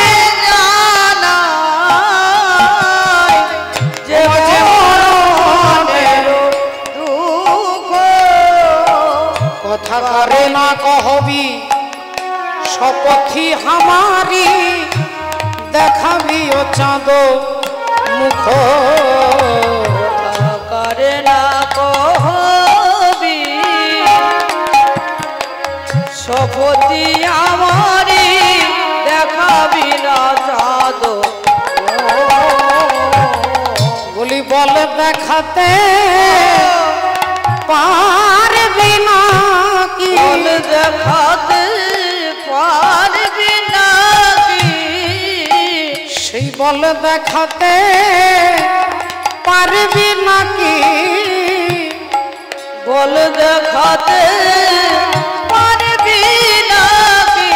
যে মোর মনের দুঃখ কথা করে না কহবি শপথি হামারি দেখাবি ও চাঁদ মুখ করে না কহবি শপথি আমারি দেখাবি না চাঁদ বলি বল দেখাতে পারবি না কি বল দেখাতে পারবি না সেই বল দেখাতে পারবি নাকি বল দেখাতে পারবি নাকি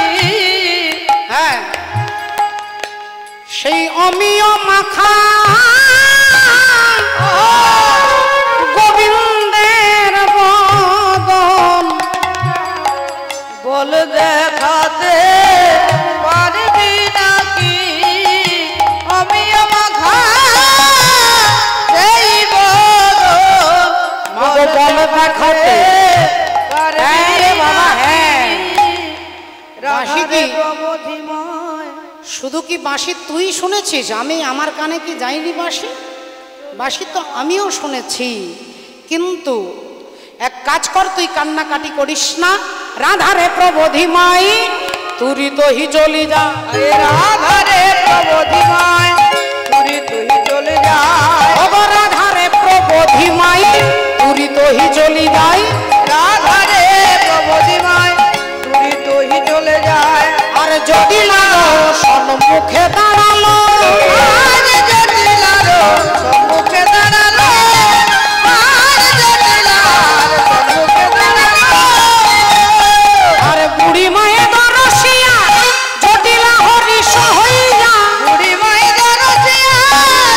হ্যাঁ সেই অমিয় মাখা গোবিন্দের বদন বল দেখাতে পারবি নাকি আমি মাখা সেই বল দেখাতে পারবি বাবা হ্যাঁ রাশি কি? প্রমোধিময় শুধু কি বাঁশি তুই শুনেছিস আমি আমার কানে কি যাইনি বাঁশি বাঁশি তো আমিও শুনেছি কিন্তু এক কাজ কর তুই কান্নাকাটি করিস না রাধারে প্রবোধিমাই তুরি তো হি চলি যা রাধারে প্রবোধিময় তুই চলে যা রাধারে প্রবোধিমাই তুরি তো হি চলি যাই রাধারে প্রবোধিময় তুই চলে যায় আর জটিলারো সম্মুখে দাঁড়ালো আর জটিলারো সম্মুখে দাঁড়ালো আর জটিলার সম্মুখে দাঁড়ালো আর বুড়ি মায়ের দরশিয়া জটিলা হরিষ হইয়া বুড়ি মায়ের রসিয়া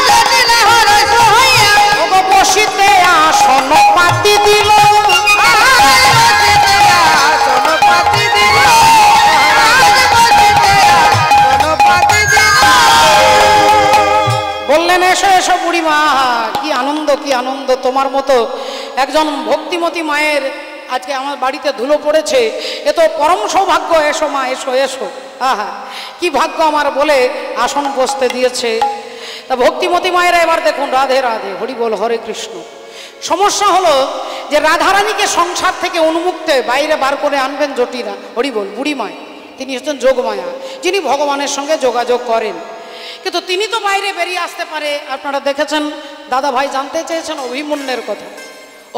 জটিলা হরস হইয়া ওগো বসিতে আসন পাতি দিল আর বসিতে আসন পাতি দিল আর বসিতে আসন পাতি দিল বললেন এসো এসো বুড়িমা কি আনন্দ তোমার মতো একজন ভক্তিমতী মায়ের আজকে আমার বাড়িতে ধুলো পড়েছে এ তো পরম সৌভাগ্য এসো মা এসো এসো আহা কি ভাগ্য আমার বলে আসন বসতে দিয়েছে তা ভক্তিমতী মায়েরা এবার দেখুন রাধে রাধে হরি বল হরে কৃষ্ণ সমস্যা হলো যে রাধারানীকে সংসার থেকে উন্মুক্তে বাইরে বার করে আনবেন জটিলা হরি বল বুড়িমায় তিনি হচ্ছেন যোগমায়া, যিনি ভগবানের সঙ্গে যোগাযোগ করেন। কিন্তু তিনি তো বাইরে বেরিয়ে আসতে পারে। আপনারা দেখেছেন দাদা ভাই জানতে চেয়েছেন অভিমন্যুর কথা।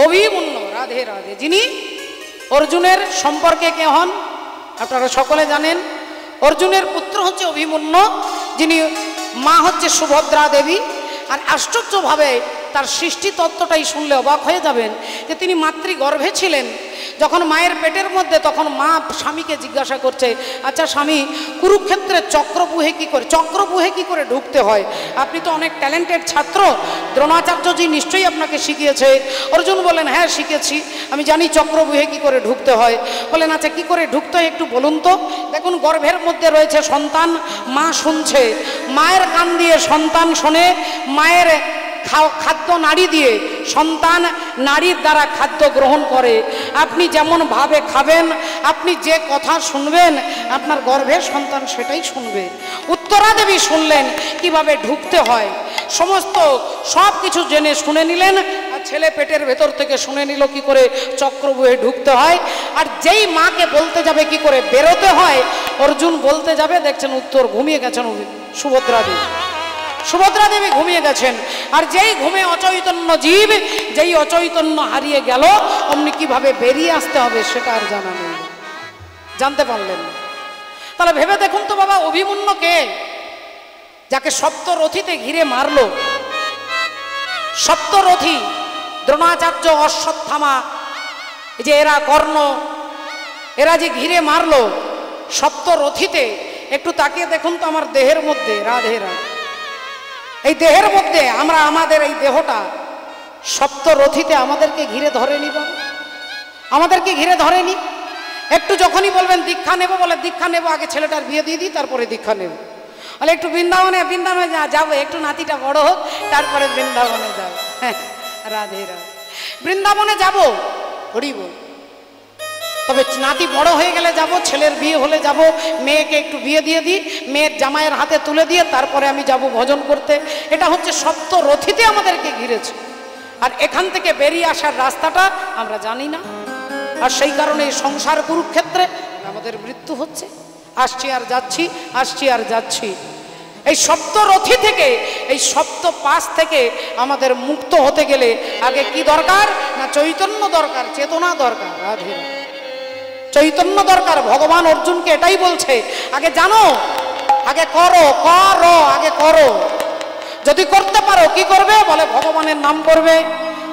অভিমন্যু রাধে রাধে, যিনি অর্জুনের সম্পর্কে কে হন আপনারা সকলে জানেন। অর্জুনের পুত্র হচ্ছে অভিমন্যু, যিনি মা হচ্ছে সুভদ্রা দেবী। আর আশ্চর্যভাবে তার সৃষ্টি তত্ত্বটাই শুনলে অবাক হয়ে যাবেন যে তিনি মাতৃগর্ভে ছিলেন। যখন মায়ের পেটের মধ্যে, তখন মা স্বামীকে জিজ্ঞাসা করছে, আচ্ছা স্বামী, কুরুক্ষেত্রের চক্রবুহে কি করে ঢুকতে হয়? আপনি তো অনেক ট্যালেন্টেড ছাত্র, দ্রোণাচার্যজি নিশ্চয়ই আপনাকে শিখিয়েছে। অর্জুন বলেন, হ্যাঁ শিখেছি, আমি জানি চক্রবুহে কি করে ঢুকতে হয়। বলেন, আচ্ছা কি করে ঢুকতে হয় একটু বলুন তো। দেখুন গর্ভের মধ্যে রয়েছে সন্তান, মা শুনছে, মায়ের কান দিয়ে সন্তান শোনে, মায়ের খাদ্য নাড়ি দিয়ে সন্তান নাড়ির দ্বারা খাদ্য গ্রহণ করে। আপনি যেমন ভাবে খাবেন, আপনি যে কথা শুনবেন, আপনার গর্ভের সন্তান সেটাই শুনবে। উত্তরা দেবী শুনলেন কিভাবে ঢুকতে হয়, সমস্ত সব কিছু জেনে শুনে নিলেন। আর ছেলে পেটের ভেতর থেকে শুনে নিল কি করে চক্রবুহে ঢুকতে হয়। আর যেই মাকে বলতে যাবে কি করে বেরোতে হয়, অর্জুন বলতে যাবে, দেখছেন উত্তর ঘুমিয়ে গেছেন সুভদ্রা দেবী। সুভদ্রা দেবী ঘুমিয়ে গেছেন। আর যেই ঘুমে অচৈতন্য জীব, যেই অচৈতন্য হারিয়ে গেল, অমনি কিভাবে বেরিয়ে আসতে হবে সেটা আর জানা নেই, জানতে পারলেন না। তাহলে ভেবে দেখুন তো বাবা, অভিমন্যু কে? যাকে সপ্তরথীতে ঘিরে মারলো। সপ্তরথী দ্রোণাচার্য, অশ্বত্থামা, যে এরা কর্ণ, এরা যে ঘিরে মারলো সপ্তরথীতে, একটু তাকিয়ে দেখুন তো আমার দেহের মধ্যে। রাধে রাধে। এই দেহের মধ্যে আমরা, আমাদের এই দেহটা সপ্তরথীতে আমাদেরকে ঘিরে ধরেনি বাবা, আমাদেরকে ঘিরে ধরেনি। একটু যখনই বলবেন দীক্ষা নেব, বলে দীক্ষা নেব, আগে ছেলেটার বিয়ে দিয়ে দিই তারপরে দীক্ষা নেব। বলে একটু বৃন্দাবনে যাবো, একটু নাতিটা বড় হোক তারপরে বৃন্দাবনে যাবো। রাধে রাধে। বৃন্দাবনে যাবো, হরি বল। তবে নাতি বড় হয়ে গেলে যাব, ছেলের বিয়ে হলে যাব, মেয়েকে একটু বিয়ে দিয়ে দিই, মেয়ের জামাইয়ের হাতে তুলে দিয়ে তারপরে আমি যাব ভজন করতে। এটা হচ্ছে সপ্তরথীতে আমাদেরকে ঘিরেছে। আর এখান থেকে বেরিয়ে আসার রাস্তাটা আমরা জানি না। আর সেই কারণে সংসার কুরুক্ষেত্রে আমাদের মৃত্যু হচ্ছে। আসছি আর যাচ্ছি, আসছি আর যাচ্ছি। এই সপ্তরথী থেকে, এই সপ্তপাশ থেকে আমাদের মুক্ত হতে গেলে আগে কি দরকার না? চৈতন্য দরকার, চেতনা দরকার। রাধে চৈতন্য দরকার। ভগবান অর্জুনকে এটাই বলছে, আগে জানো, আগে করো, করো, আগে করো। যদি করতে পারো কি করবে? বলে ভগবানের নাম করবে।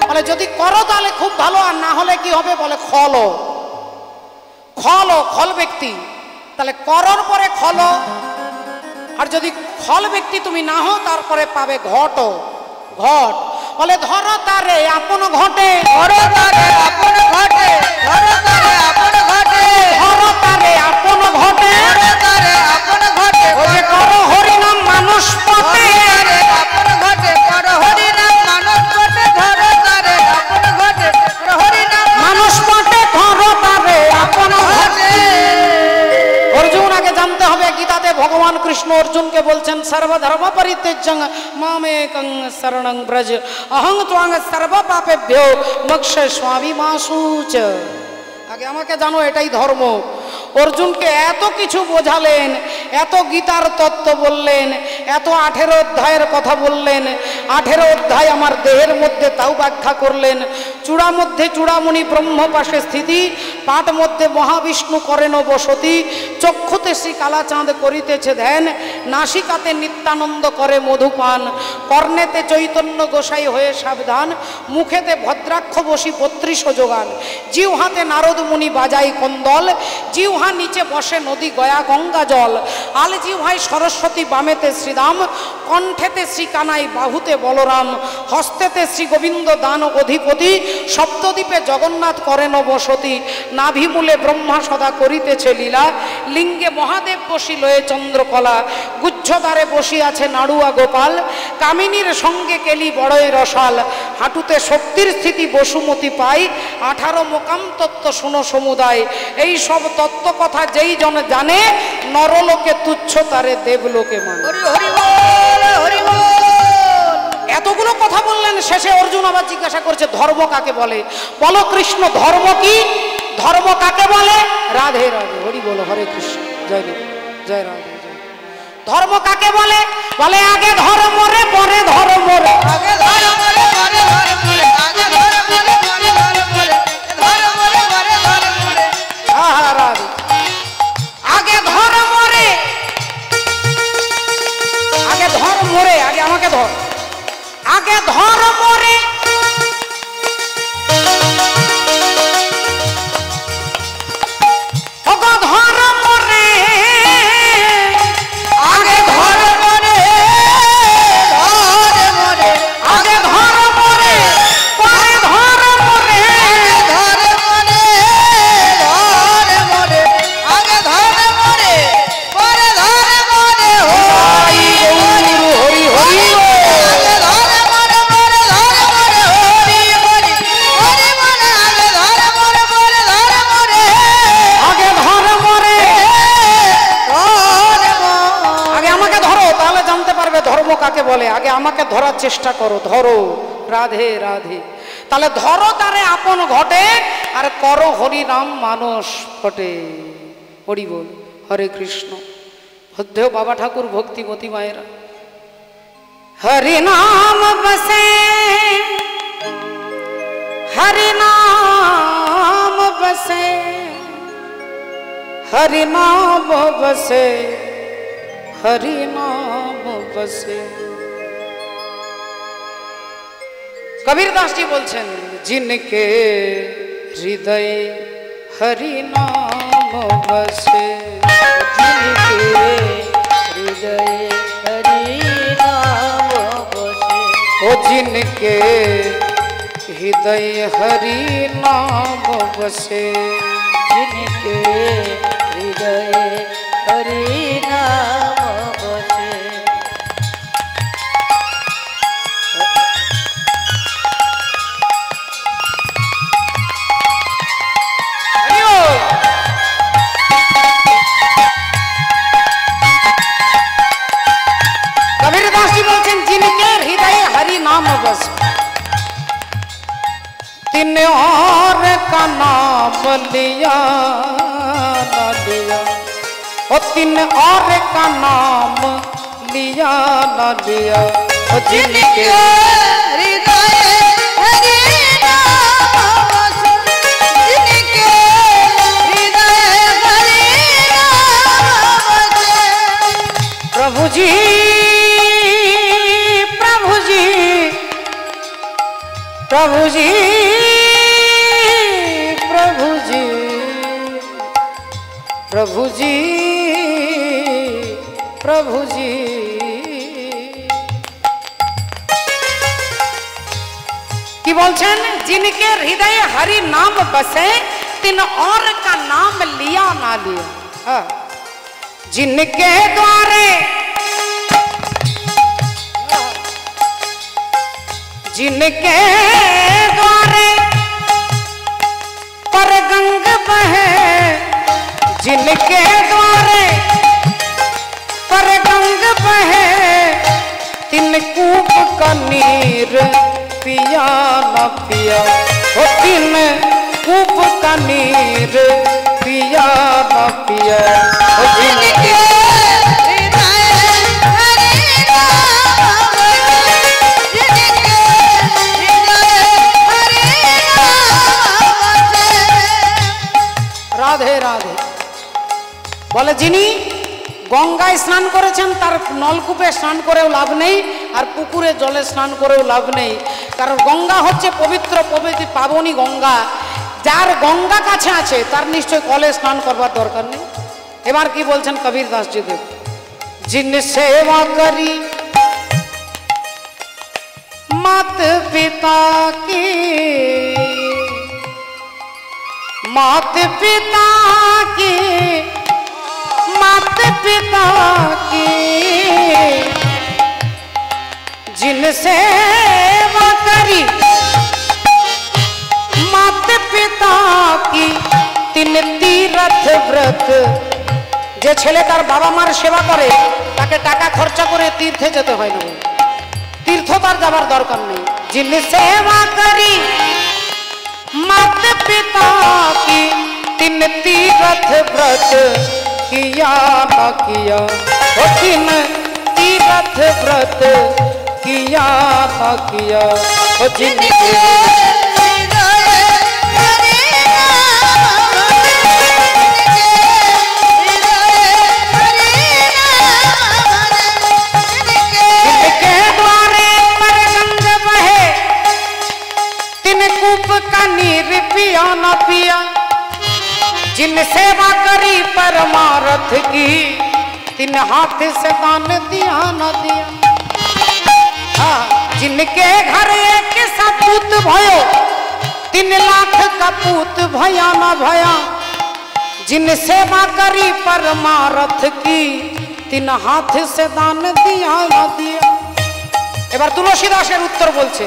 বলে যদি করো তাহলে খুব ভালো, আর না হলে কি হবে? বলে খলো, খলো, খল ব্যক্তি। তাহলে করর পরে খলো। আর যদি খল ব্যক্তি তুমি না হও, তারপরে পাবে ঘট, ঘট। বলে ধরো তারে আপন ঘটে, ধরো তারে আপন ঘটে, ধরো তারে আপন ঘটে, ধরো তারে আপন ঘটে, ধরো তারে আপন ঘটে, ও যে করো হরিনাম মানুষ পথে, তারে আপন ঘটে, করো হরি নাম মানুষ ঘটে, ধরো তারে আপন ঘটে, করো হরি নাম মানুষ পথে, ধরো তারে আপন ঘটে। অর্জুন আগে জানতে হবে, গীতাতে ভগবান কৃষ্ণ অর্জুনকে বলছেন, সর্বধর্ম পরিত্যজ্যং মামেকং শরণং ব্রজ অহং ত্বং সর্ব পাপেভ্যো মোক্ষয়িষ্যামি মা শুচ। আগে আমাকে জানো, এটাই ধর্ম। অর্জুনকে এত কিছু বোঝালেন, এত গীতার তত্ত্ব বললেন, এত 18 অধ্যায়ের কথা বললেন। 18 অধ্যায় আমার দেহের মধ্যে তাও ব্যাখ্যা করলেন। চূড়া মধ্যে চূড়ামণি ব্রহ্ম পাশে স্থিতি, পাঠ মধ্যে মহাবিষ্ণু করেন বসতি, চক্ষুতে শ্রী কালাচাঁদ করিতেছে ধ্যান, নাসিকাতে নিত্যানন্দ করে মধুপান, কর্ণেতে চৈতন্য গোসাই হয়ে সাবধান, মুখেতে ভদ্রাক্ষ বসি 32 যোগান, জিহ্বাতে নারদ মুনি বাজাই কন্দল, জিহ্বা নিচে বসে নদী গয়া গঙ্গা জল, আল জিহ্বায় সরস্বতী, বামেতে শ্রীরাম, কণ্ঠেতে শ্রী কানাই, বাহুতে বলরাম, হস্তেতে শ্রী গোবিন্দ দান অধিপতি, সপ্তদ্বীপে জগন্নাথ করেন বসতি, নাভিমূলে ব্রহ্মা সদা করিতেছে লীলা, লিঙ্গে মহাদেব বসি লয়ে চন্দ্রকলা, গুজ্জদ্বারে বসি আছে নাড়ুয়া গোপাল, কামিনীর সঙ্গে কেলি বড়ই রসাল, হাঁটুতে শক্তির স্থিতি বসুমতি পাই, 18 মোকাম তত্ত্ব শুনো সমুদায়। এই সব তত্ত্ব কথা যেই জন জানে, নরলোকে তুচ্ছ তারে দেবলোকে মানে। হরি হরি বল, হরি বল। এতগুলো কথা বললেন, শেষে অর্জুন আবার জিজ্ঞাসা করছে ধর্ম কাকে বলে? বলো কৃষ্ণ, ধর্ম কি? ধর্ম কাকে বলে? রাধে রাধে, হরি বল, হরে কৃষ্ণ। জয় দেব, জয় রাধে, জয়। ধর্ম কাকে বলে? বলে আগে ধর্ম রে পরে ধর্ম রে, আগে ধর্ম রে পরে ধর্ম রে, আগে ধর্ম রে পরে ধর্ম রে, ধর্ম রে পরে ধর্ম রে। আহা রাধে। আগে ধর্ম রে, আগে ধর্ম রে, আগে আমাকে ধর, আগে ধর্ম রে, ওগো ধর্ম রে, আগে ধর্ম রে, ধর্ম রে, আগে ধর্ম রে, পরে ধর্ম রে, ধর্ম রে, ধর্ম রে, আগে ধর্ম রে, পরে ধর্ম রে। হরি হরি হরি হরি আগে ধর্ম রে, পরে ধর্ম রে, হরি হরি হরি বলে। আগে ধর্ম রে, পরে ধর্ম রে, আগে ধর্ম রে, ধর্ম। আগে আমাকে ধরো, তাহলে জানতে পারবে ধর্ম কাকে বলে। আগে আমাকে ধরার চেষ্টা করো, ধরো, রাধে রাধে। তাহলে ধরো তারে আপন ঘটে, আর করো হরি নাম মানস ফটে। হরি বল, হরে কৃষ্ণ। হদ্দেও বাবা ঠাকুর ভক্তিমতী মায়েরা, হরি নাম বসে, হরি নাম বসে, हरि नाम बसे, हरि नाम बसे। कबीर दास जी बोलছেন जिनके हृदय हरि नाम बसे, जिनके हृदय हरि नाम बसे, ओ जिनके हृदय हरि नाम बसे, जिनके हृदय हरि नाम बसे। कबीर दास जी बोलছেন जिनके हृदय हरि नाम बसे, तीन और का नाम लिया ना लिया, ओ तीन और का नाम लिया ना लिया, ओ जिनके हृदय हरि नाम बसे, जिनके हृदय हरि नाम बसे। प्रभु जी, प्रभु जी, प्रभु जी, प्रभु जी, प्रभु जी, प्रभु जी। কি বলছেন? जिनके हृदय हरि नाम बसे, तीन और का नाम लिया ना लिया। हाँ। जिनके द्वारे, जिनके द्वारे पर गंग बहे, जिनके द्वारे पर गंग बहे, तीन कूप का नीर पिया न पिया, ओ तीन कूप का नीर पिया न पिया, ओ जिनके हृदय हरि नाम बसे, जिनके हृदय हरि नाम बसे। রাধে রাধে। বলে যিনি গঙ্গায় স্নান করেছেন তার নলকূপে স্নান করেও লাভ নেই, আর পুকুরে জলে স্নান করেও লাভ নেই, কারণ গঙ্গা হচ্ছে পবিত্র পবিত্র পাবনী গঙ্গা। যার গঙ্গা কাছে আছে তার নিশ্চয় কলে স্নান করবার দরকার নেই। এবার কি বলছেন কবীর দাস জি দেব, जिन सेवा करी मात पिता की, मात पिता की, मात पिता की, जिन सेवा करी मात पिता की, तीन तीरथ व्रत। যে ছেলে তার বাবা মার সেবা করে তাকে টাকা খরচা করে তীর্থে যেতে হয় না, তীর্থ তার যাবার দরকার নেই। जिन सेवा करी मात पिता की, तीन तीरथ व्रत, किया न किया, ओ जिन तीर्थ व्रत किया न किया, ओ जिनके पिया न पिया, जिन सेवा करी परमारथ की, तिन हाथ से दान दिया न दिया। हाँ, जिनके घर एक सपूत भयो, 3 लाख का पूत भया न भया, जिन सेवा करी परमारथ की, तिन हाथ से दान दिया न दिया। এবার তুলসীদাসের উত্তর বলছে,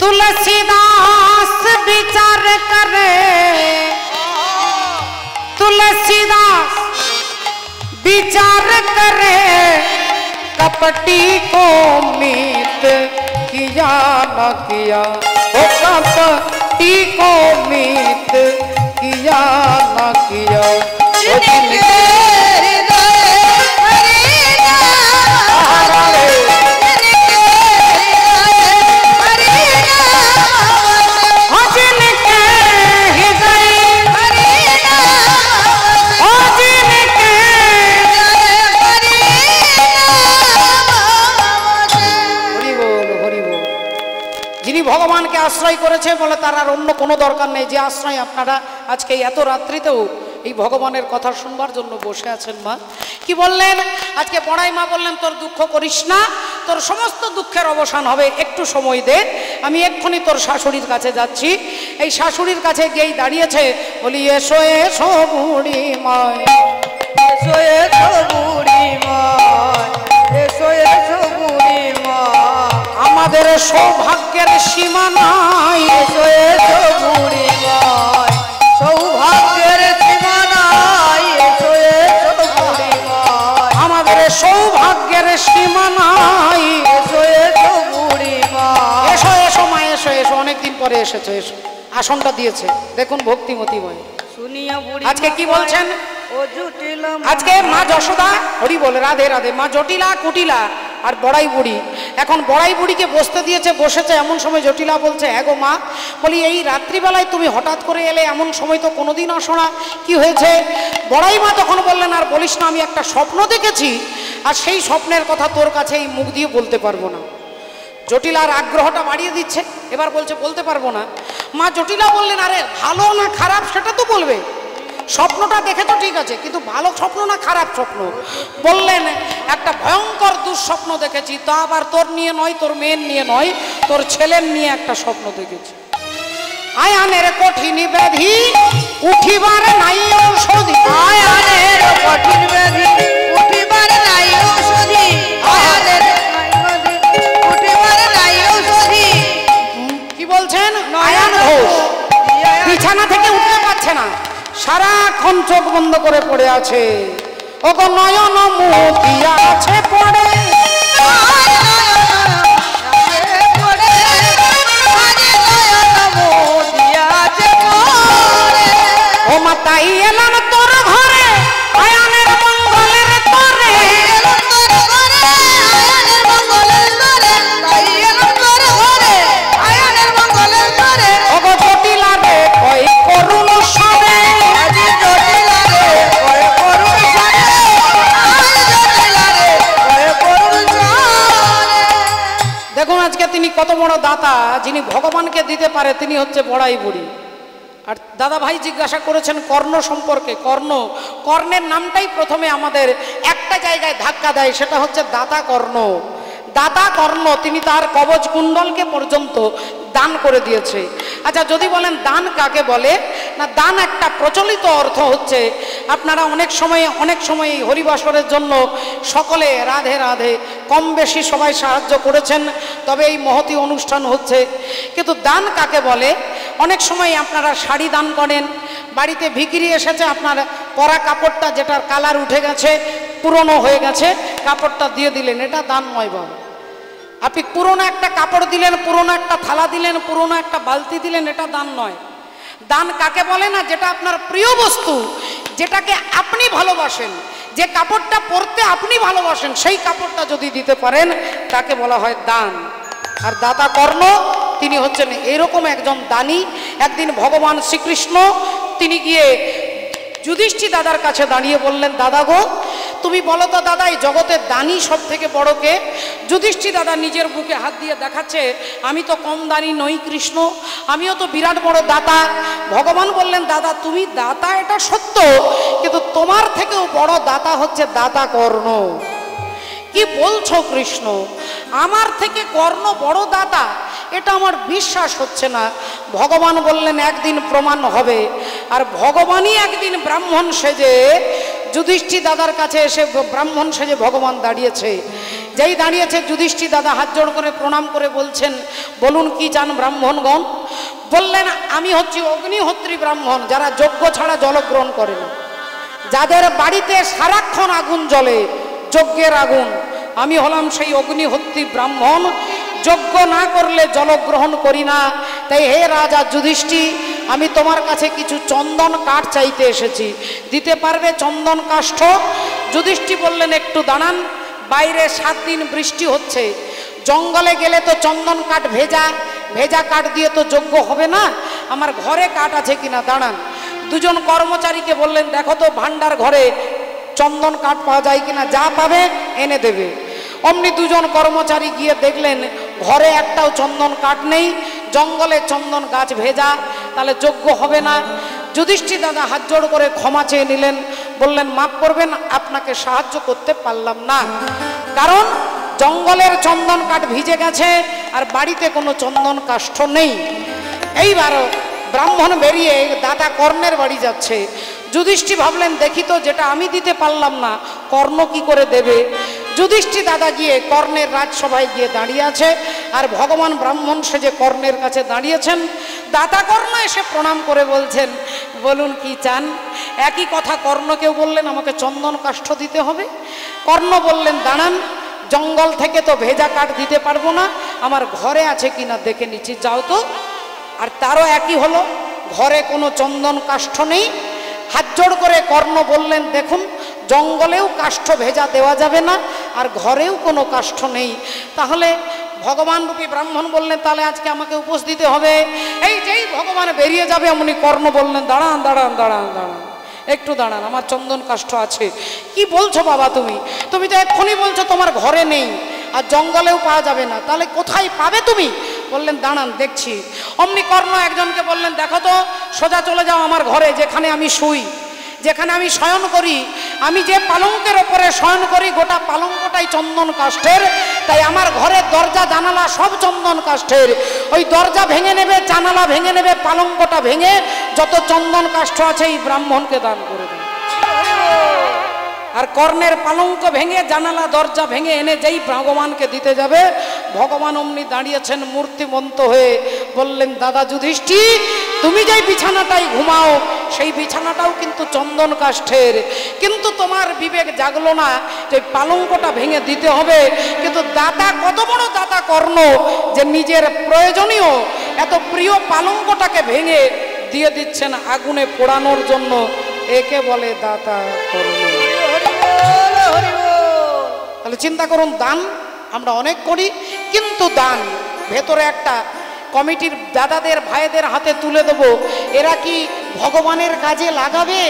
तुलसीदास विचार करे, तुलसीदास विचार करे, कपटी को मीत किया न किया, ओ कपटी को मीत किया न किया, ओ जिनके ভগবানকে আশ্রয় করেছে বলে তার আর অন্য কোনো দরকার নেই, যে আশ্রয় আপনারা আজকে এত রাত্রিতেও এই ভগবানের কথা শুনবার জন্য বসে আছেন। মা কি বললেন আজকে? বড়াই মা বললেন তোর দুঃখ করিস না, তোর সমস্ত দুঃখের অবসান হবে, একটু সময় দে, আমি এক্ষুনি তোর শাশুড়ির কাছে যাচ্ছি। এই শাশুড়ির কাছে গিয়েই দাঁড়িয়েছে, বলি এসো এসো বুড়ি মা, এসো এসো বুড়ি মা, এসো এসো বুড়ি মা, আমাদের সৌভাগ্যের সীমা নাই, এসো এসো বুড়ি মা, সৌভাগ্যের সীমা নাই, এসো এসো বুড়ি মা, আমাদের সৌভাগ্যের সীমা নাই, এসো এসো বুড়ি মা, এসো এসো মা, এসো এসো, অনেকদিন পরে এসেছো, এসো। আসনটা দিয়েছে দেখুন ভক্তিমতী ময়। শুনিয়া বুড়ি আজকে কি বলছেন? ও জুটিল আজকে মা যশোদা হরি বলে, রাধে রাধে, মা জটিলা কুটিলা আর বড়াই বুড়ি, এখন বড়াই বুড়িকে বসতে দিয়েছে, বসেছে। এমন সময় জটিলা বলছে, হ্যাঁ গো মা, বলি এই রাত্রিবেলায় তুমি হঠাৎ করে এলে, এমন সময় তো কোনোদিন আসো না, কি হয়েছে? বড়াই মা তখন বললেন, আর বলিস না, আমি একটা স্বপ্ন দেখেছি, আর সেই স্বপ্নের কথা তোর কাছে এই মুখ দিয়ে বলতে পারবো না। জটিলার আগ্রহটা বাড়িয়ে দিচ্ছে, এবার বলছে বলতে পারবো না। মা জটিলা বললেন, আরে ভালো না খারাপ সেটা তো বলবে, স্বপ্নটা দেখে তো ঠিক আছে, কিন্তু ভালো স্বপ্ন না খারাপ স্বপ্ন? বললেন একটা ভয়ঙ্কর দুঃস্বপ্ন দেখেছি, তা আবার তোর নিয়ে নয়, তোর মেয়ের নিয়ে নয়, তোর ছেলের নিয়ে একটা স্বপ্ন দেখেছি। আয়ানের কঠিন ব্যাধি উঠিবার নাই ঔষধি, আয়ানের কঠিন ব্যাধি উঠিবার নাই ঔষধি, আয়ানের উঠিবার নাই ঔষধি। কি বলছেন? আয়ান ঘোষ বিছানা থেকে উঠতে পারছে না, সারাক্ষণ চোখ বন্ধ করে পড়ে আছে। ও গো নয়ন মুতিয়া আছে পড়ে, ও মা তাই এলাম তোর ঘরে, আয়ানের মঙ্গলের তরে, ও গো জটিলা রে কই করুণ সবে, দেখুন আজকে তিনি কত বড় দাতা, যিনি ভগবানকে দিতে পারে, তিনি হচ্ছে বড়াই বুড়ি। আর দাদা ভাই জিজ্ঞাসা করেছেন কর্ণ সম্পর্কে। কর্ণের নামটাই প্রথমে আমাদের একটা জায়গায় ধাক্কা দেয়, সেটা হচ্ছে দাতা কর্ণ। দাতা কর্ণ তিনি তার কবচ কুণ্ডলকে পর্যন্ত দান করে দিয়েছে। আচ্ছা যদি বলেন দান কাকে বলে, না দান একটা প্রচলিত অর্থ হচ্ছে, আপনারা অনেক সময় এই হরিবাসরের জন্য সকলে রাধে রাধে কম বেশি সবাই সাহায্য করেছেন, তবে এই মহতী অনুষ্ঠান হচ্ছে। কিন্তু দান কাকে বলে? অনেক সময় আপনারা শাড়ি দান করেন, বাড়িতে ভিখিরি এসেছে, আপনার পরা কাপড়টা যেটার কালার উঠে গেছে, পুরনো হয়ে গেছে, কাপড়টা দিয়ে দিলেন, এটা দান নয় বাবা। আপনি পুরনো একটা কাপড় দিলেন, পুরনো একটা থালা দিলেন, পুরনো একটা বালতি দিলেন, এটা দান নয়। দান কাকে বলে? না যেটা আপনার প্রিয় বস্তু, যেটাকে আপনি ভালোবাসেন, যে কাপড়টা পরতে আপনি ভালোবাসেন, সেই কাপড়টা যদি দিতে পারেন তাকে বলা হয় দান। আর দাতা কর্ণ তিনি হচ্ছেন এরকম একজন দানী। একদিন ভগবান শ্রীকৃষ্ণ তিনি গিয়ে যুধিষ্ঠির দাদার কাছে দাঁড়িয়ে বললেন, দাদা গো তুমি বলো তো দাদা, এই জগতের দানী সব থেকে বড় কে? যুধিষ্ঠির দাদা নিজের বুকে হাত দিয়ে দেখাচ্ছে, আমি তো কম দানী নই কৃষ্ণ, আমিও তো বিরাট বড় দাতা। ভগবান বললেন, দাদা তুমি দাতা এটা সত্য, কিন্তু তোমার থেকেও বড় দাতা হচ্ছে দাতা কর্ণ। কি বলছো কৃষ্ণ, আমার থেকে কর্ণ বড় দাতা? এটা আমার বিশ্বাস হচ্ছে না। ভগবান বললেন, একদিন প্রমাণ হবে। আর ভগবানই একদিন ব্রাহ্মণ সেজে যুধিষ্ঠির দাদার কাছে এসে ব্রাহ্মণ সেজে ভগবান দাঁড়িয়েছে। যেই দাঁড়িয়েছে যুধিষ্ঠির দাদা হাত জোড় করে প্রণাম করে বলছেন, বলুন কি চান ব্রাহ্মণগণ? বললেন, আমি হচ্ছি অগ্নিহোত্রী ব্রাহ্মণ, যারা যজ্ঞ ছাড়া জলগ্রহণ করে না, যাদের বাড়িতে সারাক্ষণ আগুন জ্বলে, যজ্ঞের আগুন। আমি হলাম সেই অগ্নিহোত্রী ব্রাহ্মণ, যজ্ঞ না করলে জলগ্রহণ করি না। তাই হে রাজা যুধিষ্ঠির, আমি তোমার কাছে কিছু চন্দন কাঠ চাইতে এসেছি, দিতে পারবে চন্দন কাষ্ঠ? যুধিষ্ঠির বললেন, একটু দাঁড়ান, বাইরে 7 দিন বৃষ্টি হচ্ছে, জঙ্গলে গেলে তো চন্দন কাঠ ভেজা, ভেজা কাঠ দিয়ে তো যজ্ঞ হবে না, আমার ঘরে কাঠ আছে কিনা দাঁড়ান। দুজন কর্মচারীকে বললেন, দেখো তো ভান্ডার ঘরে চন্দন কাঠ পাওয়া যায় কিনা, যা পাবে এনে দেবে। অমনি দুজন কর্মচারী গিয়ে দেখলেন ঘরে একটাও চন্দন কাঠ নেই, জঙ্গলে চন্দন গাছ ভেজা, তাহলে যজ্ঞ হবে না। যুধিষ্ঠির দাদা হাত জোড় করে ক্ষমা চেয়ে নিলেন, বললেন, মাফ করবেন, আপনাকে সাহায্য করতে পারলাম না, কারণ জঙ্গলের চন্দন কাঠ ভিজে গেছে আর বাড়িতে কোনো চন্দন কাষ্ঠ নেই। এইবারও ব্রাহ্মণ বেরিয়ে দাদা কর্ণের বাড়ি যাচ্ছে। যুধিষ্ঠির ভাবলেন, দেখি তো যেটা আমি দিতে পারলাম না কর্ণ কি করে দেবে। যুধিষ্ঠির দাদা গিয়ে কর্ণের রাজসভায় গিয়ে দাঁড়িয়ে আছে, আর ভগবান ব্রাহ্মণ সেজে কর্ণের কাছে দাঁড়িয়েছেন। দাতা কর্ণ এসে প্রণাম করে বলছেন, বলুন কি চান? একই কথা কর্ণকেও বললেন, আমাকে চন্দন কাষ্ঠ দিতে হবে। কর্ণ বললেন, দাঁড়ান, জঙ্গল থেকে তো ভেজা কাঠ দিতে পারবো না, আমার ঘরে আছে কিনা দেখে নিচ্ছি, যাও তো। আর তারও একই হলো, ঘরে কোনো চন্দন কাষ্ঠ নেই। হাত জোড় করে কর্ণ বললেন, দেখুন জঙ্গলেও কাষ্ঠ ভেজা দেওয়া যাবে না, আর ঘরেও কোনো কাষ্ঠ নেই, তাহলে ভগবান রূপী ব্রাহ্মণ বললেন, তাহলে আজকে আমাকে উপোস দিতে হবে। এই যেই ভগবান বেরিয়ে যাবে অমনি কর্ণ বললেন, দাঁড়ান দাঁড়ান দাঁড়ান দাঁড়ান, একটু দাঁড়ান, আমার চন্দন কাষ্ঠ আছে। কি বলছো বাবা তুমি? তুমি তো এক্ষুনি বলছো তোমার ঘরে নেই আর জঙ্গলেও পাওয়া যাবে না, তাহলে কোথায় পাবে তুমি? বললেন, দাঁড়ান দেখছি। অমনি কর্ণ একজনকে বললেন, দেখো তো, সোজা চলে যাও আমার ঘরে, যেখানে আমি শুই, যেখানে আমি শয়ন করি, আমি যে পালঙ্কের ওপরে শয়ন করি গোটা পালঙ্কটাই চন্দন কাষ্ঠের, তাই আমার ঘরের দরজা জানালা সব চন্দন কাষ্ঠের। ওই দরজা ভেঙে নেবে, জানালা ভেঙে নেবে, পালঙ্কটা ভেঙে যত চন্দন কাষ্ঠ আছে এই ব্রাহ্মণকে দান করে দেবে। আর কর্ণের পালঙ্ক ভেঙে, জানালা দরজা ভেঙে এনে যেই ভগবানকে দিতে যাবে, ভগবান অমনি দাঁড়িয়েছেন মূর্তিমন্ত হয়ে, বললেন, দাদা যুধিষ্ঠির, তুমি যেই বিছানাটাই ঘুমাও সেই বিছানাটাও কিন্তু চন্দন কাষ্ঠের, কিন্তু তোমার বিবেক জাগলো না যে পালঙ্কটা ভেঙে দিতে হবে। কিন্তু দাতা কত বড় দাতা কর্ণ, যে নিজের প্রয়োজনীয় এত প্রিয় পালঙ্কটাকে ভেঙে দিয়ে দিচ্ছেন আগুনে পোড়ানোর জন্য, একে বলে দাতা কর্ণ। তাহলে চিন্তা করুন, দান আমরা অনেক করি, কিন্তু দান ভেতরে একটা কমিটির দাদাদের ভাইদের হাতে তুলে দেব, এরা কি ভগবানের কাজে লাগাবে?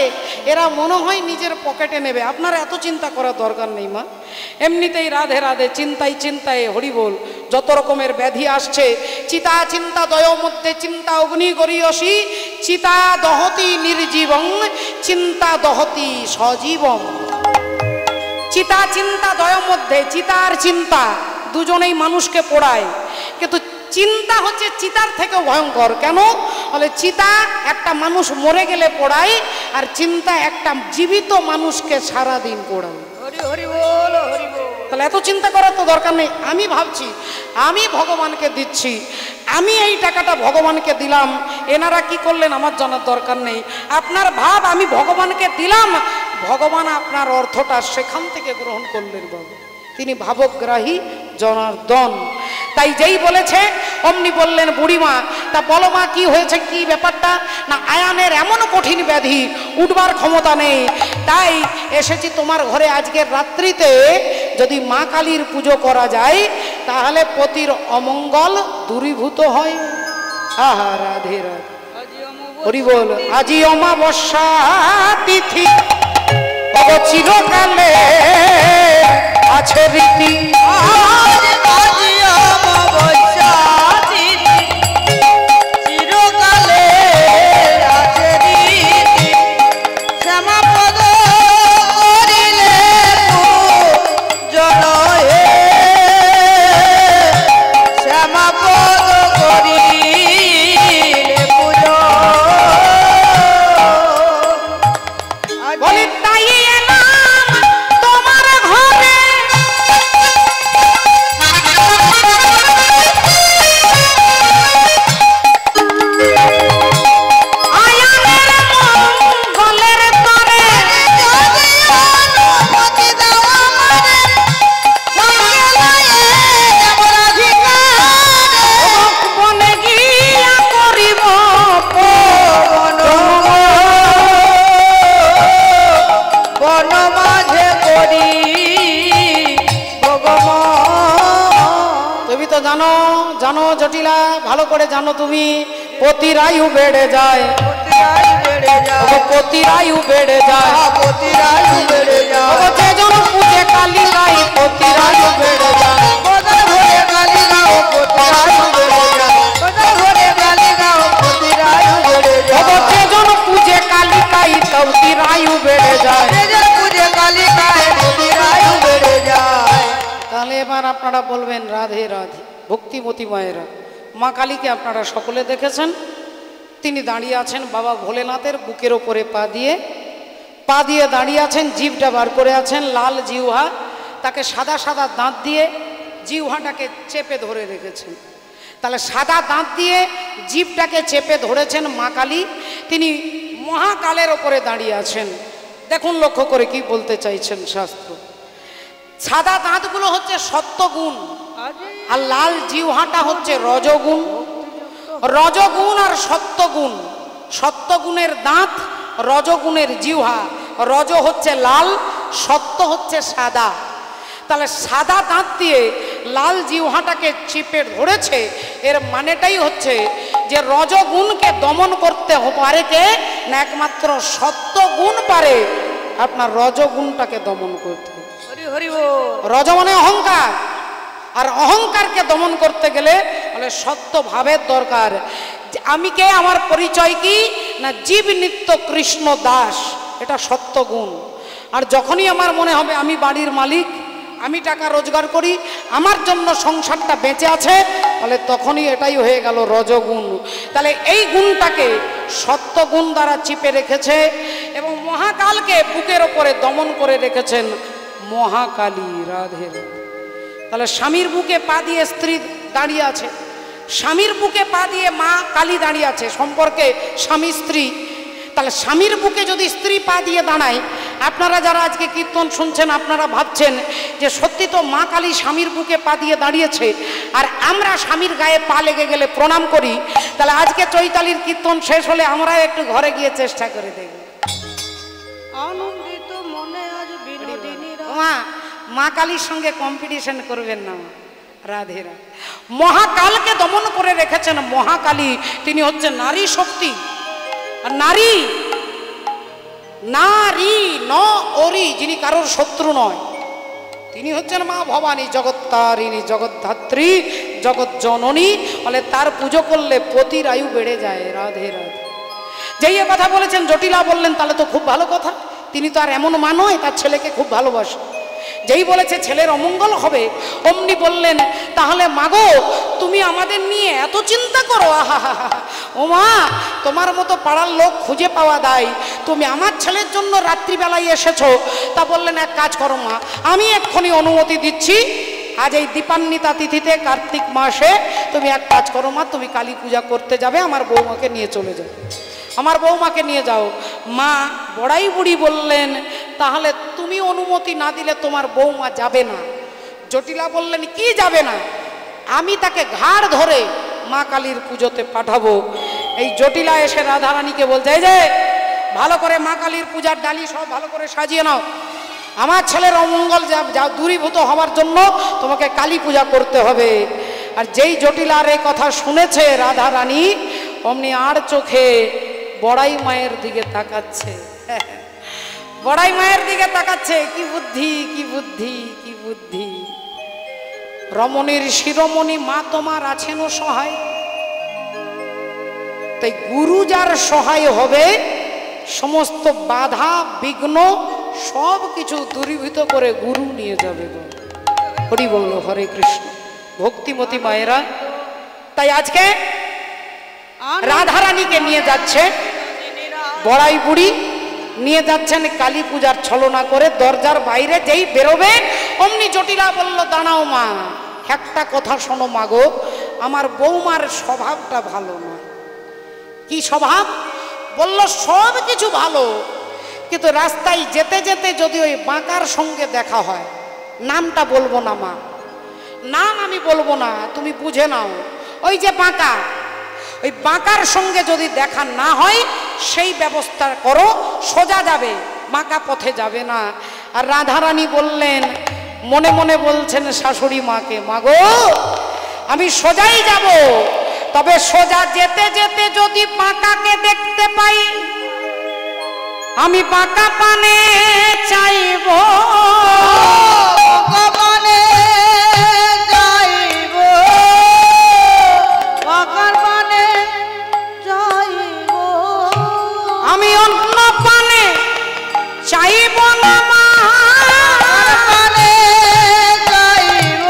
এরা মনে হয় নিজের পকেটে নেবে। আপনারা এত চিন্তা করার দরকার নেই মা, এমনিতেই রাধে রাধে, চিন্তায় চিন্তায় হরি বল, যত রকমের ব্যাধি আসছে। চিতা চিন্তা দয় মধ্যে চিন্তা অগ্নি গরিয়সী, চিতা দহতি নির্জীবং, চিন্তা দহতি সজীবং। চিতা চিন্তা দয় মধ্যে, চিতা আর চিন্তা দুজনেই মানুষকে পোড়ায়, কিন্তু চিন্তা হচ্ছে চিতার থেকেও ভয়ঙ্কর। কেন? বলে চিতা একটা মানুষ মরে গেলে পোড়ায়, আর চিন্তা একটা জীবিত মানুষকে সারাদিন পোড়ায়। তাহলে এত চিন্তা করার তো দরকার নেই। আমি ভাবছি আমি ভগবানকে দিচ্ছি, আমি এই টাকাটা ভগবানকে দিলাম, এনারা কি করলেন আমার জানার দরকার নেই। আপনার ভাব আমি ভগবানকে দিলাম, ভগবান আপনার অর্থটা সেখান থেকে গ্রহণ করলেন বাবা, তিনি ভাবগ্রাহী জনার্দন। তাই যেই বলেছে অমনি বললেন বুড়িমা, তা বলো মা কি হয়েছে, কি ব্যাপারটা? না আয়ানের এমন কঠিন ব্যাধি, উঠবার ক্ষমতা নেই, তাই এসেছি তোমার ঘরে আজকের রাত্রিতে যদি মা কালীর পুজো করা যায় তাহলে পতির অমঙ্গল দূরীভূত হয়। আহা রাধে রাধে, হরি বল। আজি অমাবস্যা তিথি চিরকালে আছে রীতি, জানো জটিলা, ভালো করে জানো তুমি, পতির আয়ু বেড়ে যায়, পতির আয়ু বেড়ে যায়, যে জন পূজে কালী গাই পতির আয়ু বেড়ে যায়, যে জন পূজে কালী গাই পতির আয়ু বেড়ে যায়। তাহলে এবার আপনারা বলবেন রাধে রাধে। ভক্তিমতী মায়েরা, মা কালীকে আপনারা সকলে দেখেছেন, তিনি দাঁড়িয়ে আছেন বাবা ভোলেনাথের বুকের ওপরে পা দিয়ে দাঁড়িয়ে আছেন, জিভটা বার করে আছেন, লাল জিহ্বা, তাকে সাদা সাদা দাঁত দিয়ে জিহ্বাটাকে চেপে ধরে রেখেছেন। তাহলে সাদা দাঁত দিয়ে জিভটাকে চেপে ধরেছেন মা কালী, তিনি মহাকালের ওপরে দাঁড়িয়ে আছেন। দেখুন লক্ষ্য করে কি বলতে চাইছেন শাস্ত্র। সাদা দাঁতগুলো হচ্ছে সত্যগুণ, আর লাল জিহ্বাটা হচ্ছে রজগুণ। রজগুণ আর সত্যগুণ, সত্যগুণের দাঁত, রজগুণের জিহ্বা। রজ হচ্ছে লাল, সত্য হচ্ছে সাদা। তাহলে সাদা দাঁত দিয়ে লাল জিহ্বাটাকে চিপে ধরেছে, এর মানেটাই হচ্ছে যে রজগুণকে দমন করতে পারে কে না, একমাত্র সত্যগুণ পারে আপনার রজগুণটাকে দমন করতে। রজ মানে অহংকার, আর অহংকারকে দমন করতে গেলে বলে সত্য ভাবের দরকার। আমি কে, আমার পরিচয় কি না, জীব নিত্য কৃষ্ণ দাস, এটা সত্য গুণ। আর যখনই আমার মনে হবে আমি বাড়ির মালিক, আমি টাকা রোজগার করি, আমার জন্য সংসারটা বেঁচে আছে, তাহলে তখনই এটাই হয়ে গেল রজগুণ। তাহলে এই গুণটাকে সত্য গুণ দ্বারা চিপে রেখেছে এবং মহাকালকে বুকের ওপরে দমন করে রেখেছেন মহাকালী। রাধে। তাহলে স্বামীর বুকে পা দিয়ে স্ত্রী দাঁড়িয়ে আছে, স্বামীর বুকে পা দিয়ে মা কালী দাঁড়িয়ে আছে, সম্পর্কে স্বামী স্ত্রী। তাহলে স্বামীর বুকে যদি স্ত্রী পা দিয়ে দাঁড়ায়, আপনারা যারা আজকে কীর্তন শুনছেন আপনারা ভাবছেন যে সত্যি তো মা কালী স্বামীর বুকে পা দিয়ে দাঁড়িয়েছে, আর আমরা স্বামীর গায়ে পা লেগে গেলে প্রণাম করি। তাহলে আজকে চৈতালির কীর্তন শেষ হলে আমরা একটু ঘরে গিয়ে চেষ্টা করে দেখব। আনন্দিত মনে আজ বিনোদিনী মা কালীর সঙ্গে কম্পিটিশন করবেন না। রাধে রাধে। মহাকালকে দমন করে রেখেছেন মহাকালী, তিনি হচ্ছে নারী শক্তি। নারী নারী ন ওরি, যিনি কারোর শত্রু নয়, তিনি হচ্ছেন মা ভবানী, জগত্তারিণী, জগদ্ধাত্রী, জগৎ জননী। বলে তার পুজো করলে পতির আয়ু বেড়ে যায়। রাধে রাধে। যেই কথা বলেছেন জটিলা বললেন তাহলে তো খুব ভালো কথা, তিনি তো আর এমন মা নয়, তার ছেলেকে খুব ভালোবাসে। যেই বলেছে ছেলের অমঙ্গল হবে, অমনি বললেন তাহলে মাগো তুমি আমাদের নিয়ে এত চিন্তা করো, আহা হা হা, ও মা তোমার মতো পাড়ার লোক খুঁজে পাওয়া দায়, তুমি আমার ছেলের জন্য রাত্রিবেলায় এসেছো। তা বললেন এক কাজ করো মা, আমি এক্ষুনি অনুমতি দিচ্ছি, আজ এই দীপান্বিতা তিথিতে কার্তিক মাসে তুমি এক কাজ করো মা, তুমি কালী পূজা করতে যাবে, আমার বৌমাকে নিয়ে চলে যাও, আমার বৌমাকে নিয়ে যাও। মা বড়াই বুড়ি বললেন তাহলে তুমি অনুমতি না দিলে তোমার বৌমা যাবে না। জটিলা বললেন কি যাবে না? আমি তাকে ঘাড় ধরে মা কালীর পুজোতে পাঠাবো। এই জটিলা এসে রাধারানীকে বলছে, এই যে ভালো করে মা কালীর পূজার ডালি সব ভালো করে সাজিয়ে নাও, আমার ছেলের অমঙ্গল যা দূরীভূত হওয়ার জন্য তোমাকে কালী পূজা করতে হবে। আর যেই জটিলার এই কথা শুনেছে রাধারানী, অমনি আর চোখে বড়াই মায়ের দিকে তাকাচ্ছে। বড়াই মায়ের দিকে তাকাচ্ছে। কি বুদ্ধি, কি বুদ্ধি, কি বুদ্ধি! রমণীর শিরোমণি মা তোমার আছেন ও সহায়। তাই গুরু যার সহায় হবে, সমস্ত বাধা বিঘ্ন সব কিছু দূরীভূত করে গুরু নিয়ে যাবে। হরি বল, হরে কৃষ্ণ। ভক্তিমতী মায়েরা, তাই আজকে রাধারানীকে নিয়ে যাচ্ছে বড়াই বুড়ি, নিয়ে যাচ্ছেন কালী পূজার ছলনা করে। দরজার বাইরে যেই বেরোবে অমনি জটিলা বলল, দাঁড়াও মা, একটা কথা শোনো মাগো, আমার বৌমার স্বভাবটা ভালো নয়। কি স্বভাব? বলল সব কিছু ভালো, কিন্তু রাস্তায় যেতে যেতে যদি ওই বাঁকার সঙ্গে দেখা হয়, নামটা বলবো না মা, নাম আমি বলবো না, তুমি বুঝে নাও, ওই যে বাঁকা, ওই বাঁকার সঙ্গে যদি দেখা না হয় সেই ব্যবস্থা করো, সোজা যাবে, বাঁকা পথে যাবে না। আর রাধারানী বললেন, মনে মনে বলছেন শাশুড়ি মাকে, মাগো আমি সোজাই যাব, তবে সোজা যেতে যেতে যদি বাঁকাকে দেখতে পাই, আমি বাঁকা পানে চাইব, ভগবানে যাইব, বাঁকার পানে যাইব, আমি অন্য পানে চাইব না মা, পানে যাইব,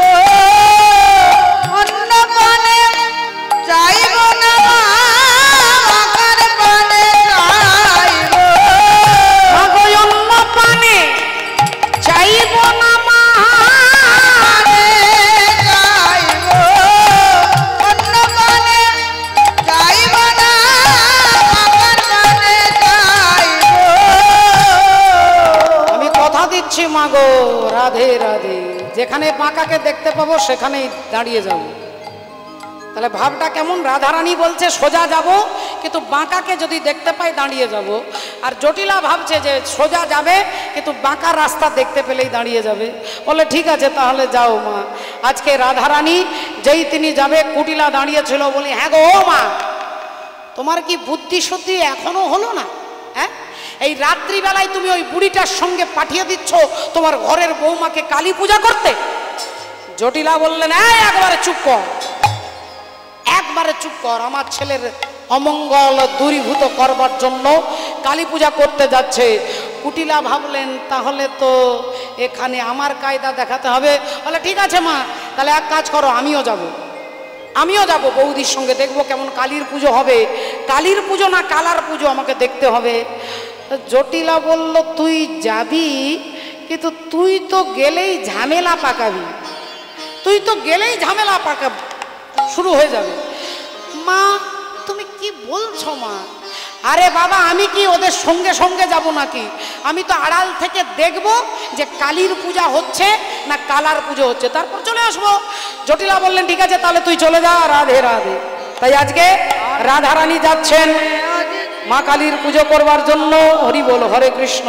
অন্য পানে যাইব না, বাঁকার পানে যাইব, মাগো অন্য পানে চাইব না মা, পানে যাইব, অন্য পানে যাইব না, বাঁকার পানে যাইব। আমি কথা দিচ্ছি মাগো, রাধে রাধে, যেখানে বাঁকাকে দেখতে পাবো সেখানেই দাঁড়িয়ে যাব। তাহলে ভাবটা কেমন? রাধারানী বলছে সোজা যাব, কিন্তু বাঁকাকে যদি দেখতে পাই দাঁড়িয়ে যাব। আর জটিলা ভাবছে যে সোজা যাবে, কিন্তু বাঁকা রাস্তা দেখতে পেলেই দাঁড়িয়ে যাবে। বলে ঠিক আছে তাহলে যাও মা। আজকে রাধারানী যেই তিনি যাবে, কুটিলা দাঁড়িয়েছিল, বলি হ্যাঁ গো ও মা, তোমার কি বুদ্ধি সত্যি এখনো হলো না? হ্যাঁ, এই রাত্রিবেলায় তুমি ওই বুড়িটার সঙ্গে পাঠিয়ে দিচ্ছ তোমার ঘরের বৌমাকে কালী পূজা করতে? জটিলা বললেন, একবারে চুপ কর, একবারে চুপ কর, আমার ছেলের অমঙ্গল দূরীভূত করবার জন্য কালী পূজা করতে যাচ্ছে। কুটিলা ভাবলেন, তাহলে তো এখানে আমার কায়দা দেখাতে হবে। বলে ঠিক আছে মা, তাহলে এক কাজ করো, আমিও যাব বৌদির সঙ্গে, দেখবো কেমন কালীর পুজো হবে। কালীর পুজো না কালার পুজো আমাকে দেখতে হবে। জটিলা বলল, তুই যাবি, কিন্তু তুই তো গেলেই ঝামেলা পাকাবি, তুই তো গেলেই ঝামেলা পাকাবি, শুরু হয়ে যাবে। মা তুমি কি বলছো মা? আরে বাবা, আমি কি ওদের সঙ্গে সঙ্গে যাব নাকি? আমি তো আড়াল থেকে দেখব যে কালীর পূজা হচ্ছে না কালার পুজো হচ্ছে, তারপর চলে আসবো। জটিলা বললেন, ঠিক আছে তাহলে তুই চলে যা, রাধে রাধে। তাই আজকে রাধারানী যাচ্ছেন মা কালীর পুজো করবার জন্য। হরি বল, হরে কৃষ্ণ।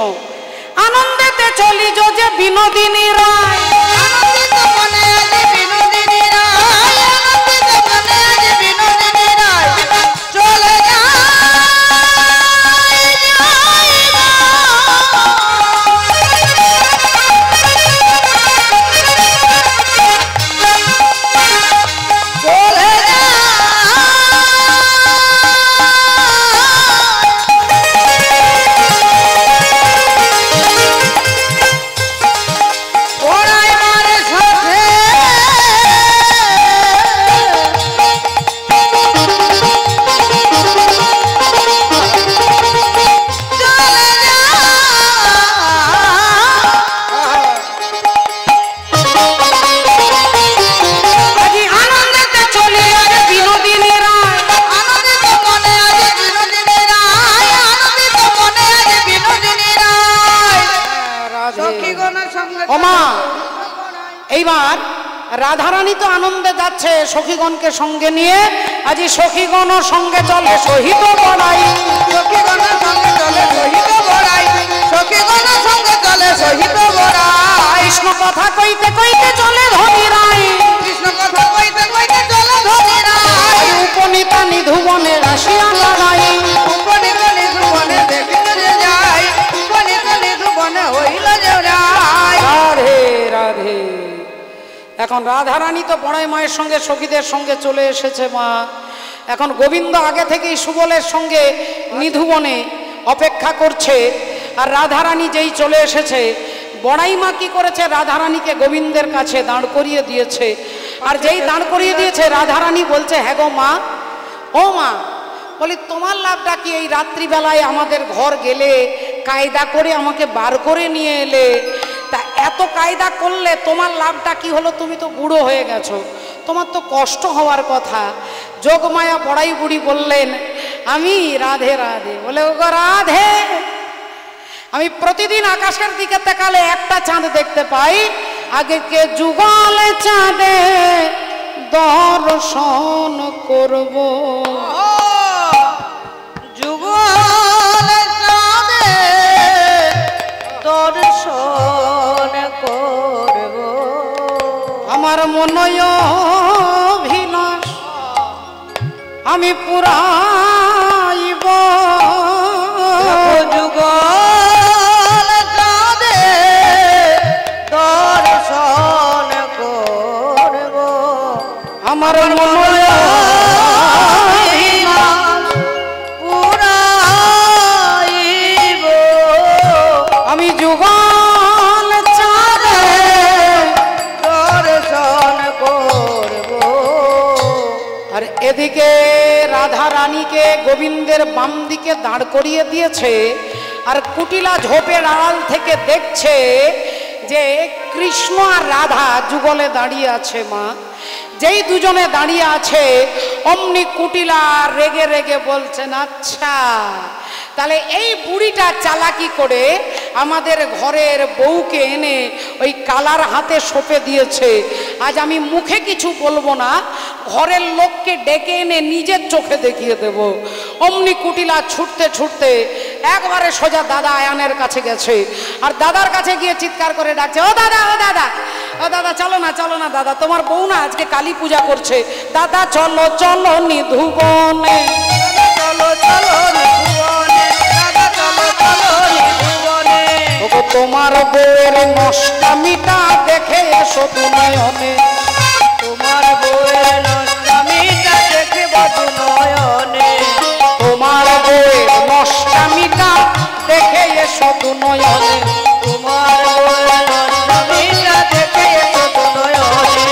আনন্দেতে চলি যে বিনোদিনী রায়, আনন্দিত মনে আজ বিনোদিনী রায়, আনন্দিত মনে আজ বিনোদিনী রায়, চলে ওমা, এইবার রাধারানী তো আনন্দে যাচ্ছে সখীগণকে সঙ্গে নিয়ে, আজি সখীগণ সঙ্গে চলে সহিত বড়াই, সখীগণ সঙ্গে চলে সহিত বড়াই, সখীগণ সঙ্গে চলে সহিত বড়াই। কৃষ্ণ কথা কইতে কইতে চলে ধনী রাই, কৃষ্ণ কথা কইতে কইতে চলে ধনী রাই। উপনীতা নিধুবনে রাশিয়া লড়াই, উপনীত নিধুবনে দেখিতে যে যাই, উপনীত নিধুবনে হইল যে যাই। রাধে রাধে। এখন রাধারানী তো বড়াই মায়ের সঙ্গে সখীদের সঙ্গে চলে এসেছে মা। এখন গোবিন্দ আগে থেকেই সুবলের সঙ্গে নিধুবনে অপেক্ষা করছে, আর রাধারানী যেই চলে এসেছে, বড়াই মা কি করেছে, রাধারানীকে গোবিন্দের কাছে দাঁড় করিয়ে দিয়েছে। আর যেই দাঁড় করিয়ে দিয়েছে, রাধারানী বলছে, হ্যাঁ গো মা, ও মা, বলি তোমার লাভটা কি, এই রাত্রিবেলায় আমাদের ঘর গেলে কায়দা করে আমাকে বার করে নিয়ে এলে, তা এত কায়দা করলে তোমার লাভটা কি হলো? তুমি তো বুড়ো হয়ে গেছো, তোমার তো কষ্ট হওয়ার কথা। যোগমায়া বড়াই বুড়ি বললেন, আমি রাধে রাধে, বলে ও গো রাধে, আমি প্রতিদিন আকাশের দিকে তাকালে একটা চাঁদ দেখতে পাই, আগে কে যুগলে চাঁদে দর্শন করব। যুগল চাঁদে দর্শন করব, আমার মনয় অভিলাষ আমি পুরাইব। যুগল চাঁদে দর্শন করব, আমার মনয় পুরাইব। আমি যুগল চাঁদে দর্শন করব। আর এদিকে রাধা রানীকে গোবিন্দের বাম দিকে দাঁড় করিয়ে দিয়েছে, আর কুটিলা ঝোপের আড়াল থেকে দেখছে যে কৃষ্ণ আর রাধা যুগলে দাঁড়িয়ে আছে মা। যেই দুজনে দাঁড়িয়ে আছে, অমনি কুটিলা রেগে রেগে বলছেন, আচ্ছা তাহলে এই বুড়িটা চালাকি করে আমাদের ঘরের বউকে এনে ওই কালার হাতে সঁপে দিয়েছে। আজ আমি মুখে কিছু বলবো না, ঘরের লোককে ডেকে এনে নিজের চোখে দেখিয়ে দেব। অমনি কুটিলা ছুটতে ছুটতে একবারে সোজা দাদা আয়ানের কাছে গেছে, আর দাদার কাছে গিয়ে চিৎকার করে ডাকছে, ও দাদা, ও দাদা, ও দাদা, চলো না, চলো না দাদা, তোমার বউ না আজকে কালী পূজা করছে, দাদা চলো চলো নিধুবনে, চলো চলো নিধুবনে, দাদা চলো চলো নিধুবনে। ওগো তোমার বউয়ের নষ্টামিটা দেখে এসো দুনয়নে, তোমার বউয়ের নষ্টামিটা দেখব দুনয়নে, তোমার বউয়ের নষ্টামিটা দেখে এসো দুনয়নে। তোমার বউয়ের নষ্টামিটা দেখে এসো দুনয়নে।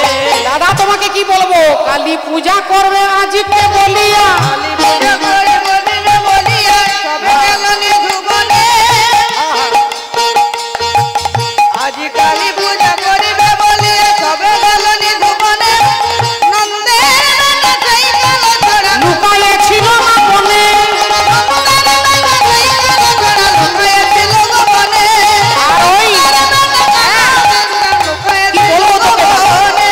দাদা তোমাকে কি বলবো, কালী পূজা করবে আজকে বলিয়া, কালী পূজা করে বলিলে বলিয়া সবে গেল নিধুবনে। আজি কালী পূজা করিবে বলিয়া সবে গেল নিধুবনে। নন্দের বেটা সেই গেল ধরা, লুকায়ে ছিল না বনে, নন্দের বেটা সেই গেল ধরা, লুকায়ে ছিল গোপনে। আর ওই লুকায়ে কি ছিল বলবো তোকে দাদা? গোপনে।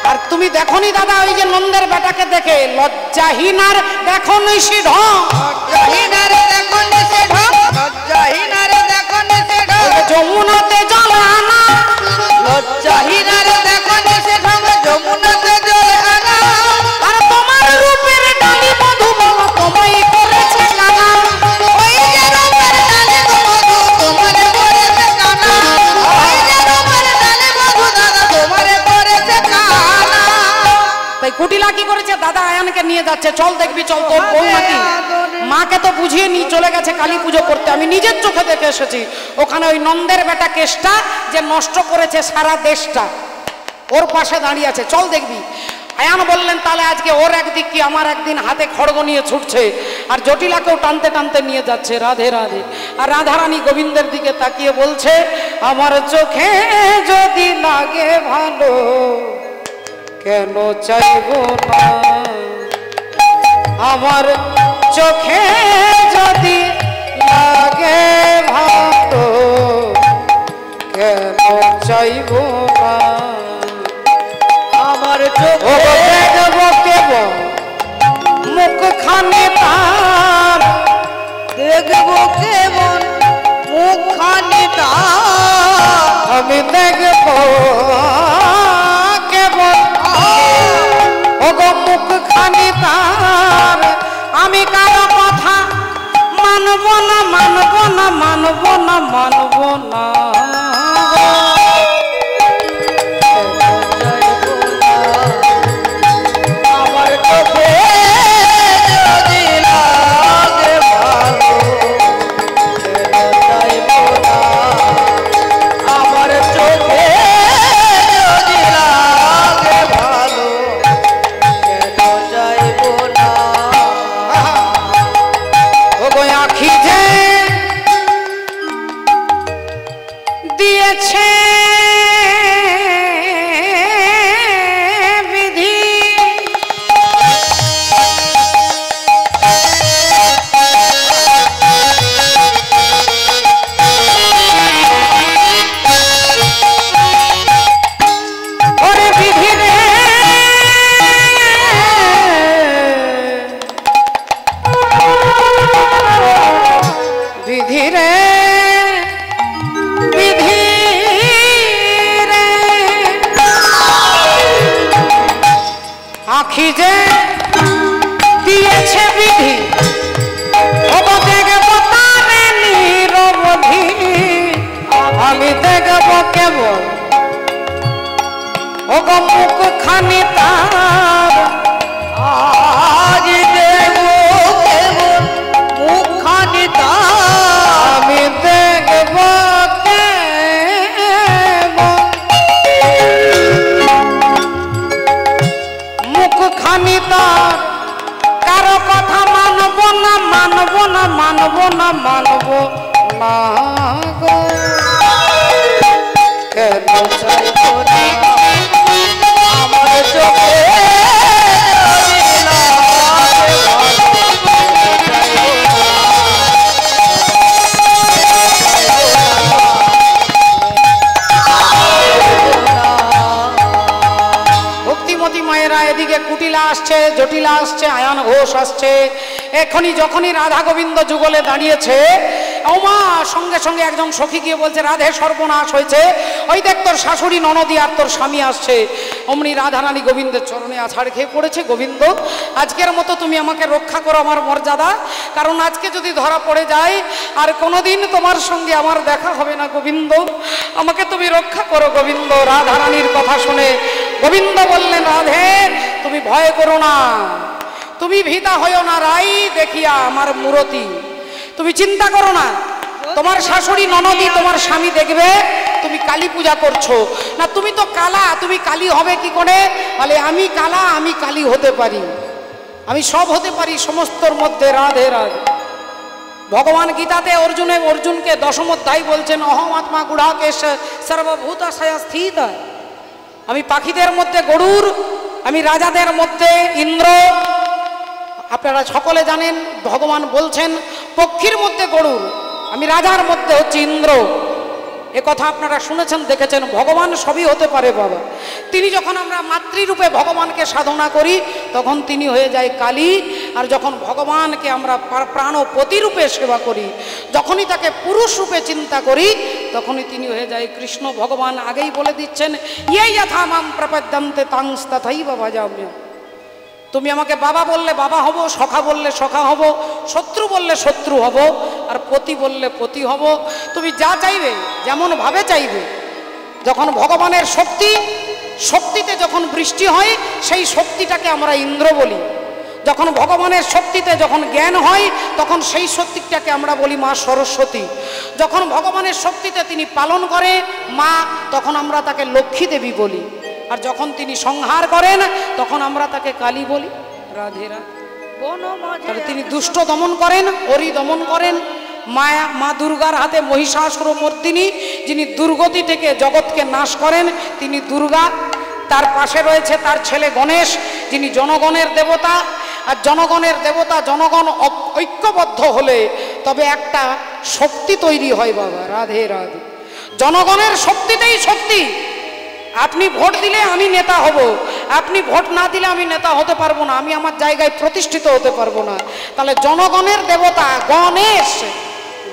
আর তুমি দেখনি দাদা ওই যে নন্দের বেটাকে দেখে লজ্জাহীনার দেখো নিশি ঢং, লজ্জাহীনারে দেখো নিষে ঢং, লজ্জাহীনারে দেখো নিষে ঢং, যমুনাতে জল আনা, লজ্জাহীনারে দেখো নিষে ঢং, যমুনাতে জল আনা। আর তোমার রূপের ডালি মধুবন তোমায় করেছে কানা, ওই যে রূপের ডালে গো মধু তোমারে করেছে কানা, ওই যে রূপের ডালে মধু দাদা তোমারে করেছে কানা। তাই কুটিলা কি করেছে, দাদা আয়ানকে নিয়ে যাচ্ছে, চল দেখবি, চল তোর বউ নাকি। মাকে তো বুঝিয়ে নিয়ে চলে গেছে কালী পুজো করতে, আমি নিজের চোখে দেখে এসেছি। ওখানে ওই নন্দের বেটা কেষ্টা যে নষ্ট করেছে সারা দেশটা, ওর পাশে দাঁড়িয়ে আছে, চল দেখবি। আয়ান বললেন, তাহলে আজকে ওর একদিক কি আমার একদিন, হাতে খড়গ নিয়ে ছুটছে, আর জটিলাকেও টানতে টানতে নিয়ে যাচ্ছে। রাধে রাধে। আর রাধারানী গোবিন্দের দিকে তাকিয়ে বলছে, আমার চোখে যদি লাগে ভালো কেন চাইব না, আমার চোখে যদি লাগে ভালো কেন চাইব না, আমার ও চোখে গো দেখবো কেবল মুখখানি তার, দেখবো কেমন মুখখানি তার আমি দেখবো কেবল ও গো মুখখানি তার, আমি কারো কথা মানব না মানব না মানব না মানব না। আমার চোখে যদি লাগে ভালো চাইবো না, আমার চোখে যদি লাগে ভালো কেন চাইবো না। ও গো আখি যে দিয়েছে বিধি, ওরে বিধি রে বিধি রে বিধি রে, আখি যে দিয়েছে বিধি, ওগো দেখবো তারে নিরবধি, আমি দেখবো কেবল ওগো মুখখানি তার, আজ দেখবো কেমন মুখখানি তার আমি দেখবো কেবল মুখখানি তার, কারো কথা মানব না মানব না মানব না মানব না গো। কেন চাইবো না আমার চোখে যদি লাগে ভালো চাইবো না। ভক্তিমতী মায়েরা এদিকে কুটিলা আসছে, জটিলা আসছে, আয়ান ঘোষ আসছে। এখনই যখনই রাধা গোবিন্দ যুগলে দাঁড়িয়েছে, ওমা সঙ্গে সঙ্গে একজন সখী গিয়ে বলছে রাধে সর্বনাশ হয়েছে, ওই দেখ তোর শাশুড়ি ননদি আর তোর স্বামী আসছে। অমনি রাধারানী গোবিন্দের চরণে আছাড় খেয়ে পড়েছে, গোবিন্দ আজকের মতো তুমি আমাকে রক্ষা করো আমার মর্যাদা, কারণ আজকে যদি ধরা পড়ে যায় আর কোনোদিন তোমার সঙ্গে আমার দেখা হবে না গোবিন্দ, আমাকে তুমি রক্ষা করো গোবিন্দ। রাধারানীর কথা শুনে গোবিন্দ বললেন রাধে তুমি ভয় করো না, তুমি ভীতা হইও না রাই দেখিয়া আমার মূরতি, তুমি চিন্তা করো না, তোমার শাশুড়ি ননদি তোমার স্বামী দেখবে তুমি কালী পূজা করছো না, তুমি তো কালা, তুমি কালী হবে কি করে? বলে আমি কালা, আমি কালী হতে পারি, আমি সব হতে পারি সমস্তর মধ্যে। রাধে রাধে। ভগবান গীতাতে অর্জুনকে দশম অধ্যায় বলছেন অহম আত্মা গুড়াকে সর্বভূতাশয় স্থিত, আমি পাখিদের মধ্যে গরুর, আমি রাজাদের মধ্যে ইন্দ্র। আপনারা সকলে জানেন ভগবান বলছেন পক্ষীর মধ্যে গরুর, আমি রাজার মধ্যে হচ্ছে ইন্দ্র। এ কথা আপনারা শুনেছেন দেখেছেন, ভগবান সবই হতে পারে বাবা। তিনি যখন আমরা মাতৃরূপে ভগবানকে সাধনা করি তখন তিনি হয়ে যায় কালী, আর যখন ভগবানকে আমরা প্রাণপতি রূপে সেবা করি, যখনই তাকে পুরুষ রূপে চিন্তা করি তখনই তিনি হয়ে যায় কৃষ্ণ। ভগবান আগেই বলে দিচ্ছেন ইয়ে যথা মাম প্রপদ্যন্তে তাংস তথৈব ভজাম্য, তুমি আমাকে বাবা বললে বাবা হব, সখা বললে সখা হব, শত্রু বললে শত্রু হব, আর পতি বললে পতি হব। তুমি যা চাইবে যেমন ভাবে চাইবে। যখন ভগবানের শক্তিতে যখন বৃষ্টি হয় সেই শক্তিটাকে আমরা ইন্দ্র বলি, যখন ভগবানের শক্তিতে যখন জ্ঞান হয় তখন সেই শক্তিটাকে আমরা বলি মা সরস্বতী, যখন ভগবানের শক্তিতে তিনি পালন করে মা তখন আমরা তাকে লক্ষ্মী দেবী বলি, আর যখন তিনি সংহার করেন তখন আমরা তাকে কালী বলি। রাধে রাধে। তিনি দুষ্ট দমন করেন, অরি দমন করেন। মা দুর্গার হাতে মহিষাসুর মর্দিনী, যিনি দুর্গতি থেকে জগৎকে নাশ করেন তিনি দুর্গা। তার পাশে রয়েছে তার ছেলে গণেশ, যিনি জনগণের দেবতা। আর জনগণের দেবতা, জনগণ ঐক্যবদ্ধ হলে তবে একটা শক্তি তৈরি হয় বাবা। রাধে রাধে। জনগণের শক্তিতেই শক্তি। আপনি ভোট দিলে আমি নেতা হব, আপনি ভোট না দিলে আমি নেতা হতে পারবো না, আমি আমার জায়গায় প্রতিষ্ঠিত হতে পারবো না। তাহলে জনগণের দেবতা গণেশ,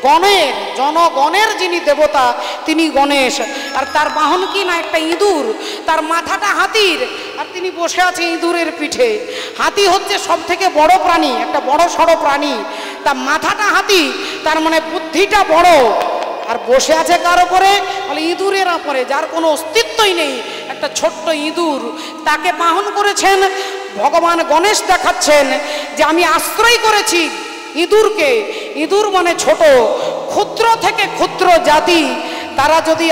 গণের জনগণের যিনি দেবতা তিনি গণেশ। আর তার বাহন কি না একটা ইঁদুর, তার মাথাটা হাতির, আর তিনি বসে আছে ইঁদুরের পিঠে। হাতি হচ্ছে সব থেকে বড় প্রাণী, একটা বড় সড়ো প্রাণী, তার মাথাটা হাতি, তার মানে বুদ্ধিটা বড়, আর বসে আছে কার ওপরে? বলে ইঁদুরের ওপরে, যার কোনো অস্তিত্বই নেই, একটা ছোট্ট ইঁদুর। তাকে বাহন করেছেন ভগবান গণেশ, দেখাচ্ছেন যে আমি আশ্রয় করেছি ইঁদুরকে। ইঁদুর মানে ছোট, ক্ষুদ্র থেকে ক্ষুদ্র জাতি, তারা যদি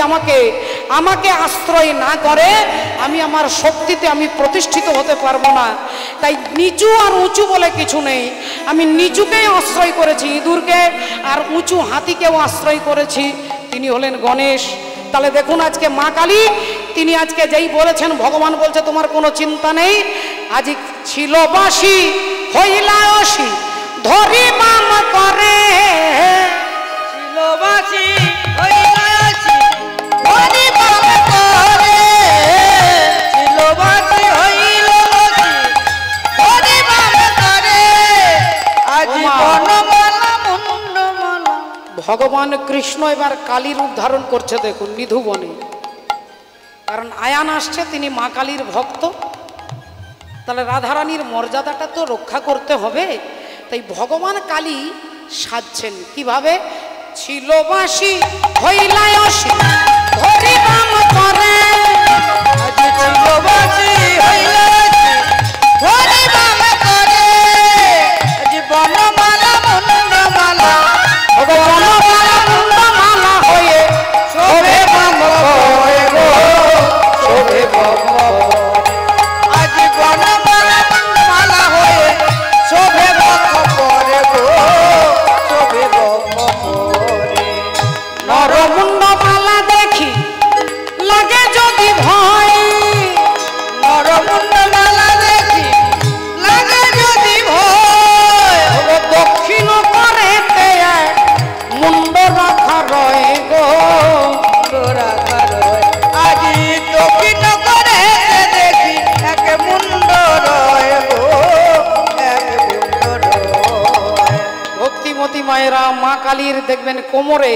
আমাকে আশ্রয় না করে, আমি আমার শক্তিতে আমি প্রতিষ্ঠিত হতে পারবো না। তাই নিচু আর উঁচু বলে কিছু নেই, আমি নিচুকেই আশ্রয় করেছি ইঁদুরকে, আর উঁচু হাতিকেও আশ্রয় করেছি, তিনি হলেন গণেশ। তাহলে দেখুন আজকে মা কালী তিনি আজকে যেই বলেছেন, ভগবান বলছে তোমার কোনো চিন্তা নেই, আজ ছিল বাসি হইলা অসি ধরি মাম করে, ছিল বাসি হইলা অসি ধরি মাম করে, ছিল বাসি হইলা অসি ধরি মাম করে, আজ বনমালা মুন্ডমালা। ভগবান কৃষ্ণ এবার কালী রূপ ধারণ করছে, দেখুন নিধুবনে, কারণ আয়ান আসছে, তিনি মা কালীর ভক্ত। তাহলে রাধারানীর মর্যাদাটা তো রক্ষা করতে হবে, তাই ভগবান কালী সাজছেন কিভাবে? ছিল বাসি হইলা অসি ধরি বাম করে, আজ ছিল বাসি হইলা অসি ধরি বাম করে, আজ বনমালা মুন্ডমালা। বনমালা মুন্ডমালা হয়ে শোভে বাম করে গো, শোভে বাম করে। আজ বনমালা মুন্ডমালা হয়ে শোভে বাম করে গো, শোভে বাম করে। নরমুন্ডমালা দেখি লাগে যদি ভয়, নরমুন্ডমালা দেখি লাগে যদি ভয়, দক্ষিণ করে মুন্ড রাখা রয় গো, রাখা রয়। আজ দক্ষিণ করে দেখি এক মুন্ড রয় গো, এক মুন্ড রয়। ভক্তিমতী মায়েরা মা কালীর দেখবেন কোমরে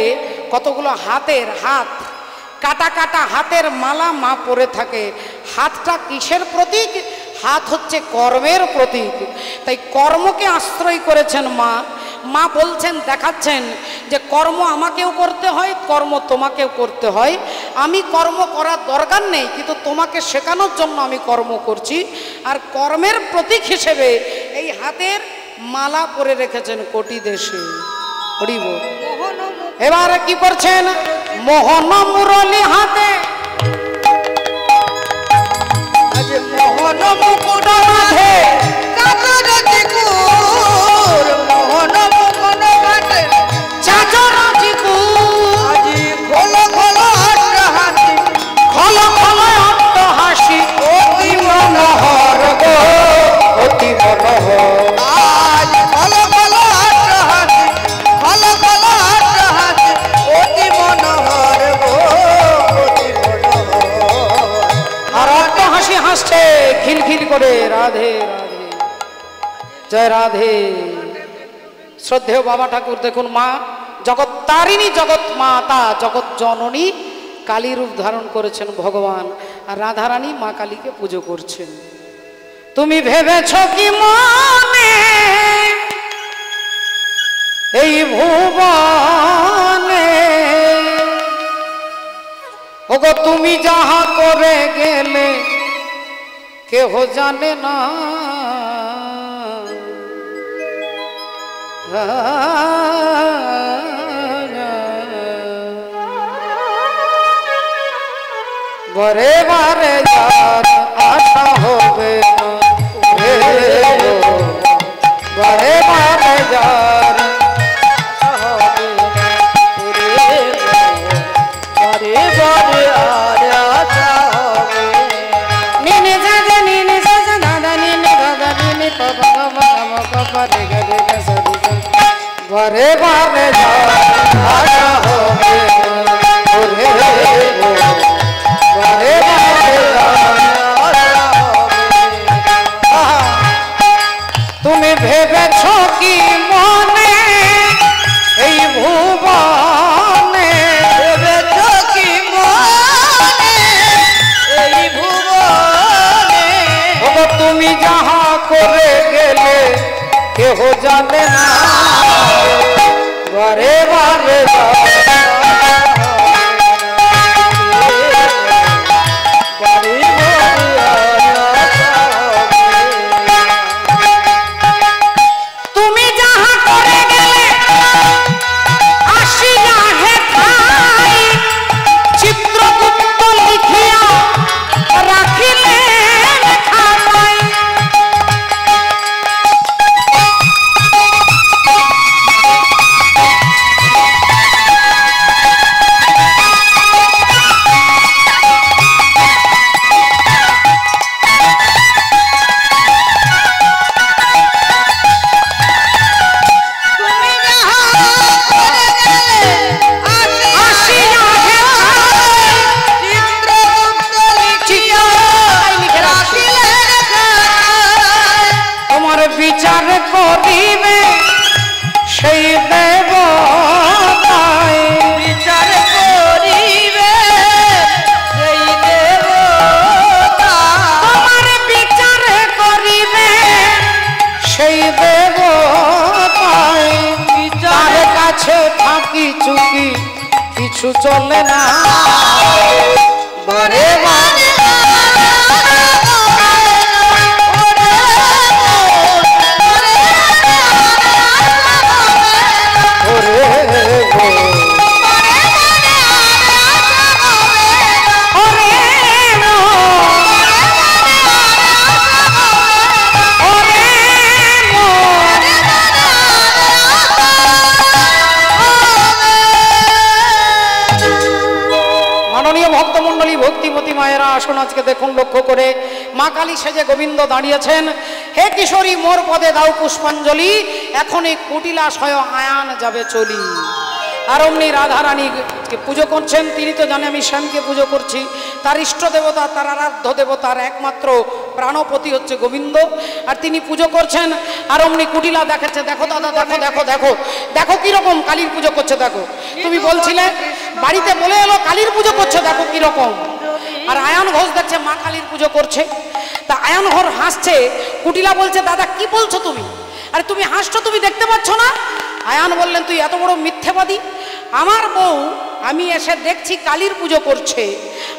কতগুলো হাত কাটা কাটা হাতের মালা মা পরে থাকে। হাতটা কিসের প্রতীক? হাত হচ্ছে কর্মের প্রতীক। তাই কর্মকে আশ্রয় করেছেন মা বলছেন, দেখাচ্ছেন যে কর্ম আমাকেও করতে হয়, কর্ম তোমাকেও করতে হয়। আমি কর্ম করার দরকার নেই, কিন্তু তোমাকে শেখানোর জন্য আমি কর্ম করছি। আর কর্মের প্রতীক হিসেবে এই হাতের মালা পরে রেখেছেন কোটি দেশে। হরিব। এবার কি করছেন? মোহন মুরলী হাতে, আজ মোহন মুকুট মাথে চাদর চিকুর, মোহন মুকুট মাথে চাদর চিকুর, আজ খোলো খোলো হাসি, খলো খলো অট্ট হাসি, অতি মনোহর গো অতি মনোহর। আজ খোলো খোলো হাসি, খোলো খোলো হাসি, অতি মনোহর গো, অতি মনোহর। আর অট্ট হাসি হাসছে খিলখিল করে, রাধে রাধে, জয় রাধে। শ্রদ্ধেয় বাবা ঠাকুর দেখুন, মা জগৎ তারিণী, জগৎ মাতা, জগৎ জননী কালী রূপ ধারণ করেছেন ভগবান, আর রাধারানী মা কালীকে পুজো করছেন। তুমি ভেবেছ কি মনে এই ভুবনে, ওগো তুমি যাহা করে গেলে কেহ জানে না, বারে বারে যার আশা হবে না, বারে বারে যার আশা হবে না, বারে বারে আর আশা হবে। নিনে যাজা নিনে সাজা দাদা নিনে দাদা নিনে পাপা পাপা পাপা পাপা রে গে রে গে সরি সরি, বারে বারে যার আশা হবে না, ওরে বারে বারে যার আশা হবে তুমি যাহা করে গেলে কেহ জানে না বারে বারে তুমি যাহা করে গেলে আসিয়া হে ঠাই চিত্রগুপ্ত লিখিয়া রাখিলেন খাতায়। বিচার করিবে সেই দেবতায় বিচার করিবে সেই দেবতা তোমার বিচার করিবে সেই দেবতায় তার কাছে ফাঁকি চুকি কিছু চলে না বারে বারে ভক্তমন্ডলী ভক্তিমতী মায়েরা আসুন আজকে দেখুন লক্ষ্য করে মা কালী সেজে গোবিন্দ দাঁড়িয়েছেন। হে কিশোরী মোর পদে দাও পুষ্পাঞ্জলি এখন এই কুটিলা সয় আয়ান যাবে চলি। আর অমনি রাধারানীকে পুজো করছেন। তিনি তো জানে আমি শ্যামকে পুজো করছি, তার ইষ্ট দেবতা তার আরাধ্য দেবতার একমাত্র প্রাণপতি হচ্ছে গোবিন্দ, আর তিনি পুজো করছেন। আর অমনি কুটিলা দেখাচ্ছে, দেখো দাদা দেখো দেখো দেখো দেখো কিরকম কালীর পুজো করছে দেখো। তুমি বলছিলে বাড়িতে বলে এলো কালীর পুজো করছে দেখো কিরকম। আর আয়ন ঘোষ দেখছে মা কালীর পুজো করছে। তা আয়ন ঘোষ হাসছে, কুটিলা বলছে দাদা কি বলছো তুমি? আরে তুমি হাসছো, তুমি দেখতে পাচ্ছ না? আয়ান বললেন তুই এত বড় মিথ্যেবাদী, আমার বউ আমি এসে দেখছি কালীর পুজো করছে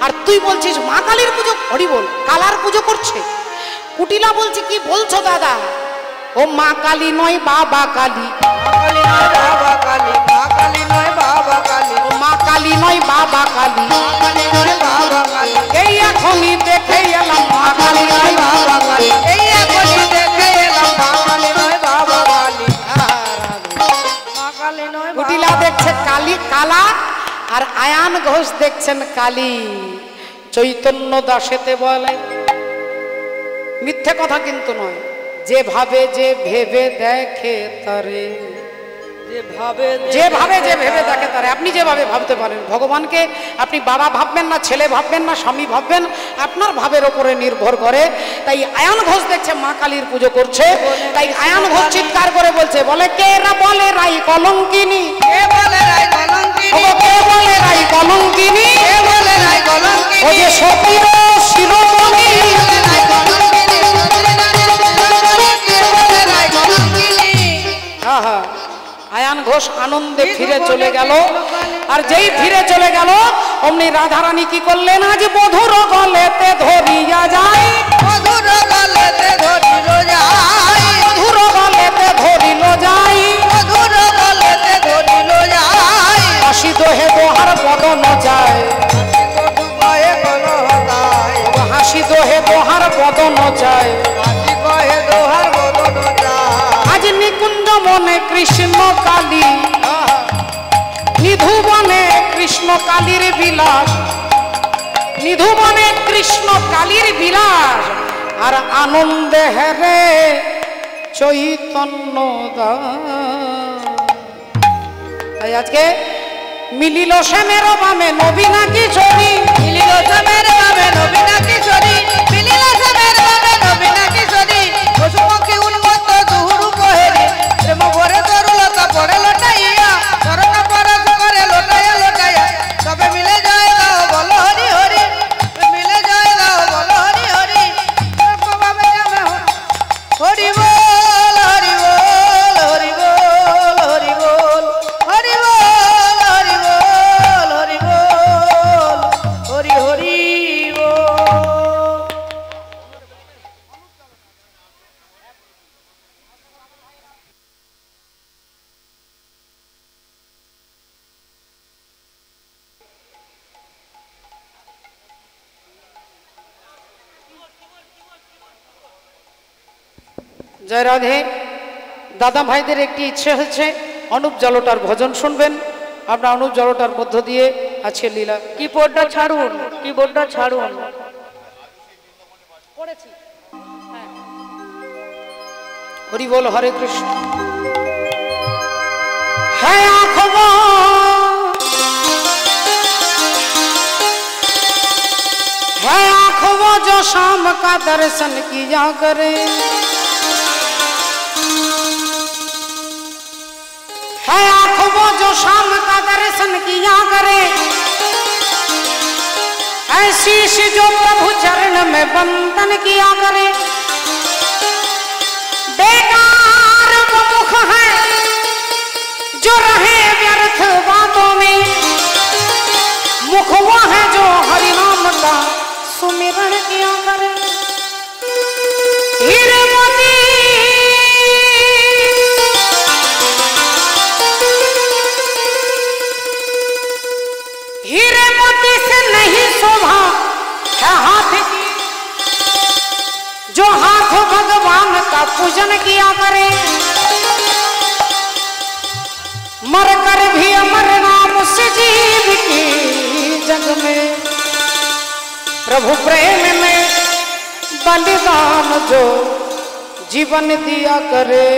আর তুই বলছিস মা কালীর পুজো, হরি বল কালার পুজো করছে। কুটিলা বলছে কি বলছো দাদা? ও মা কালী নয় বাবা কালী, বাবা কালী মা কালী নয় বাবা কালী, ও মা কালী নয় বাবা কালী, কালী নয় বাবা কালী, এই এখনই দেখে এলাম মা কালী নয় বাবা কালী, এই এখনই দেখে এলাম মা কালী নয় বাবা কালী, মা কালী নয়। কুটিলা দেখছে কালী কালা আর আয়ান ঘোষ দেখছেন কালী। চৈতন্য দাসেতে বলে মিথ্যে কথা কিন্তু নয়, যেভাবে যে ভেবে দেখে তারে, যেভাবে যে ভেবে দেখে তারে। আপনি যেভাবে ভাবতে পারেন ভগবানকে, আপনি বাবা ভাববেন না ছেলে ভাববেন না স্বামী ভাববেন, আপনার ভাবের ওপরে নির্ভর করে। তাই আয়ান ঘোষ দেখছে মা কালীর পুজো করছে, তাই আয়ান ঘোষ চিৎকার করে বলছে, বলে কে রা বলে রাই কলঙ্কিনী, কে বলে রাই কলঙ্কিনী, কে বলে রাই কলঙ্কিনী, কে বলে রাই কলঙ্কিনী, ও যে সতীর শিরোমণি, আয়ান ঘোষ আনন্দে ফিরে চলে গেল। আর যেই ফিরে চলে গেল অমনি রাধারানী কি করলেন, আজ বধুর গলেতে ধরিয়া যায়, মধুর গলেতে ধরিল যায়, মধুর গলেতে ধরিল যায়, মধুর গলেতে ধরিল যায়, হাসি দোহে দোহার বদন যায়, কয়ে কলহতায়, হাসি দোহে দোহার বদন যায়, হাসি কয়ে দোহার বদন যায়। আজ নিকুঞ্জ মনে কৃষ্ণ কালী, নিধুবনে কৃষ্ণ কালীর বিলাস, নিধুবনে কৃষ্ণ কালীর বিলাস, আর আনন্দে হেরে চৈতন্য দাস। তাই আজকে মিলিল শ্যামের বামে নবীনা কিশোরী, মিলিল শ্যামের বামে নবীনা কিশোরী, মিলিল শ্যামের বামে নবীনা কিশোরী, পশুপক্ষী উন্মত্ত দুহুরু কহেরি, প্রেম ভরে তরুলতা পড়ে লটাইয়া, করোনা পরশ করে লটাইয়া লটাইয়া, সবে মিলে যায় গাও বলো হরি হরি, মিলে যায় গাও বলো হরি হরি, ভাবে যাবে জয় রাধে। দাদা ভাইদের একটি ইচ্ছে হচ্ছে অনুপ জলটার ভজন শুনবেন। আপনার অনুপ জলটার মধ্য দিয়ে আজকে লীলা। কিবোর্ডটা ছাড়ুন, কিবোর্ডটা ছাড়ুন। হরি বল, হরে কৃষ্ণ। है आँखों वो जो शाम का दर्शन किया करे, है आँखों वो जो शाम का दर्शन किया करे, शीश जो प्रभु चरण में बंधन किया करे। बेकार वो मुख है जो रहे व्यर्थ बातों में, मुख वो है जो हरि नाम का सुमिरन किया करे। हीरे मोती हीरे मोती से नहीं शोभा है हाथ की, जो हाथ भगवान का पूजन किया करे। मर कर भी अमर नाम से जीव की जग में, प्रभु प्रेम में बलिदान जो जीवन दिया करे।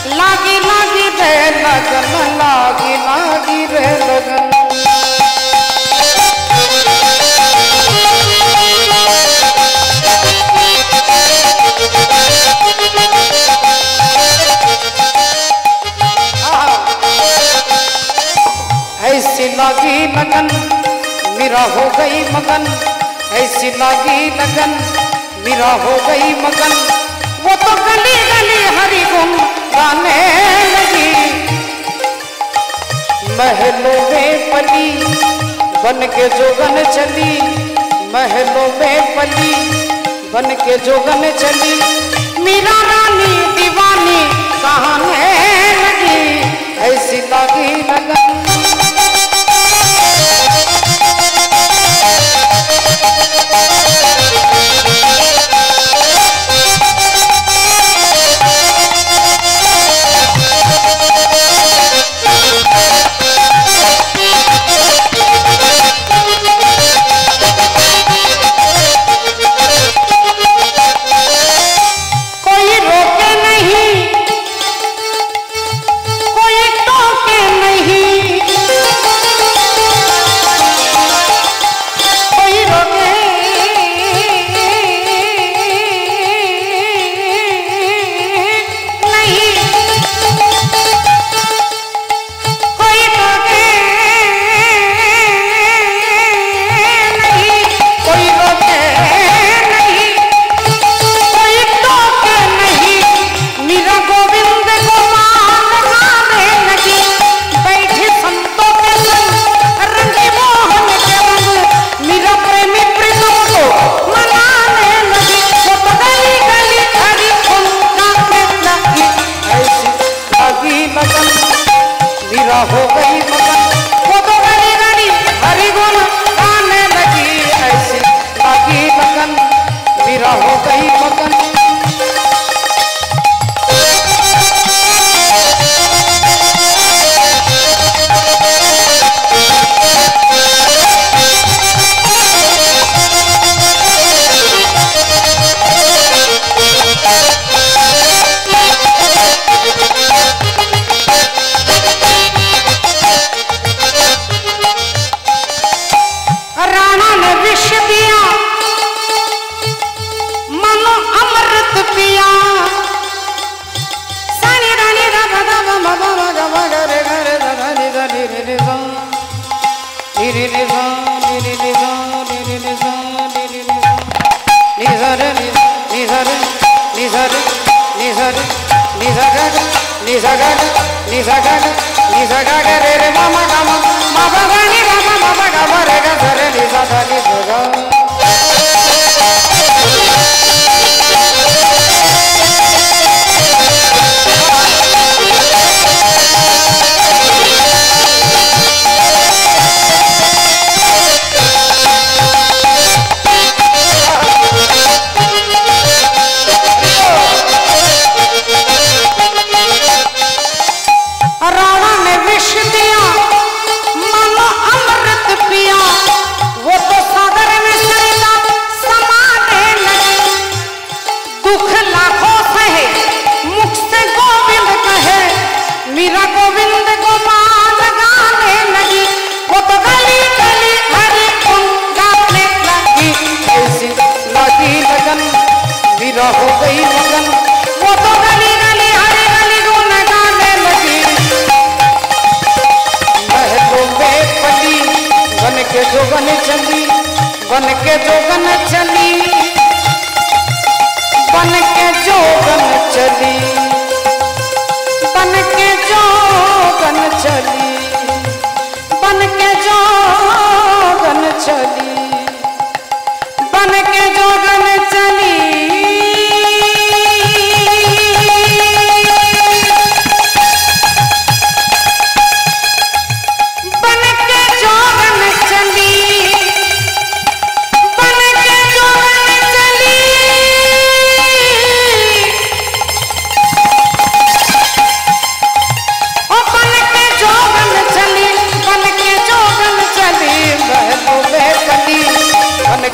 लागी लागी रे लगन, लागी लागी रे लगन। ऐसी लागी लगन मेरा हो गई मगन, ऐसी लागी लगन मेरा हो गई मगन। वो तो गली गली हरि गुण गाने लगी, महलों में पली बन के जोगन चली, महलों में पली बन के जोगन चली। मीरा रानी दीवानी कहाने लगी, ऐसी लागी लगन। हो गई मगन, वो तो गली गली हरि गुण गाने लगी, ऐसी लागी लगन मेरा हो गई मगन। राणा ने विष रे सा नी रे रे सा नी रे रे सा नी रे रे सा नी रे रे सा नी सा रे नी सा रे नी सा रे नी सा रे नी सा गा नी सा गा नी सा गा नी सा गा रे रे मा मा गा मा गा नी गा मा गा रे गा सा रे नी सा गा नी सा गा हो गई मगन वो तो गली गली हरी गली गुन गाने लगी महलों में पली बन के जोगन चली बन के जोगन चली बन के जोगन चली बन के जोगन चली बन के जोगन चली बन के जोगन चली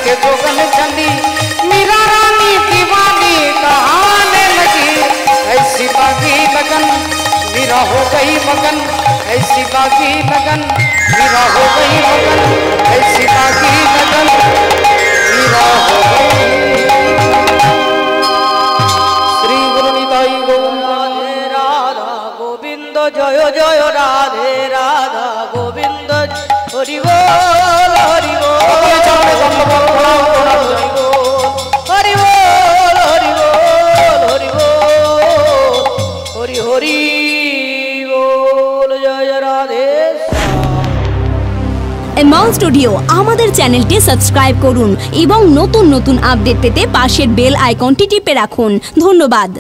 के जोगन चली मीरा रानी दीवानी कहाने लगी ऐसी बागी लगन मीरा हो गई मगन ऐसी बागी लगन मीरा हो गई मगन ऐसी बागी लगन मीरा हो गई। श्री गुरु निताई राधे राधा गोविंद जय जय राधे राधा गोविंद हरि बोल हरि बोल हरि बोल हरि बोल हरि बोल हरि हरि बोल जय राधे। এমাউন্ট স্টুডিও আমাদের চ্যানেলটি সাবস্ক্রাইব করুন এবং নতুন নতুন আপডেট পেতে পাশের বেল আইকনটি টিপে রাখুন। ধন্যবাদ।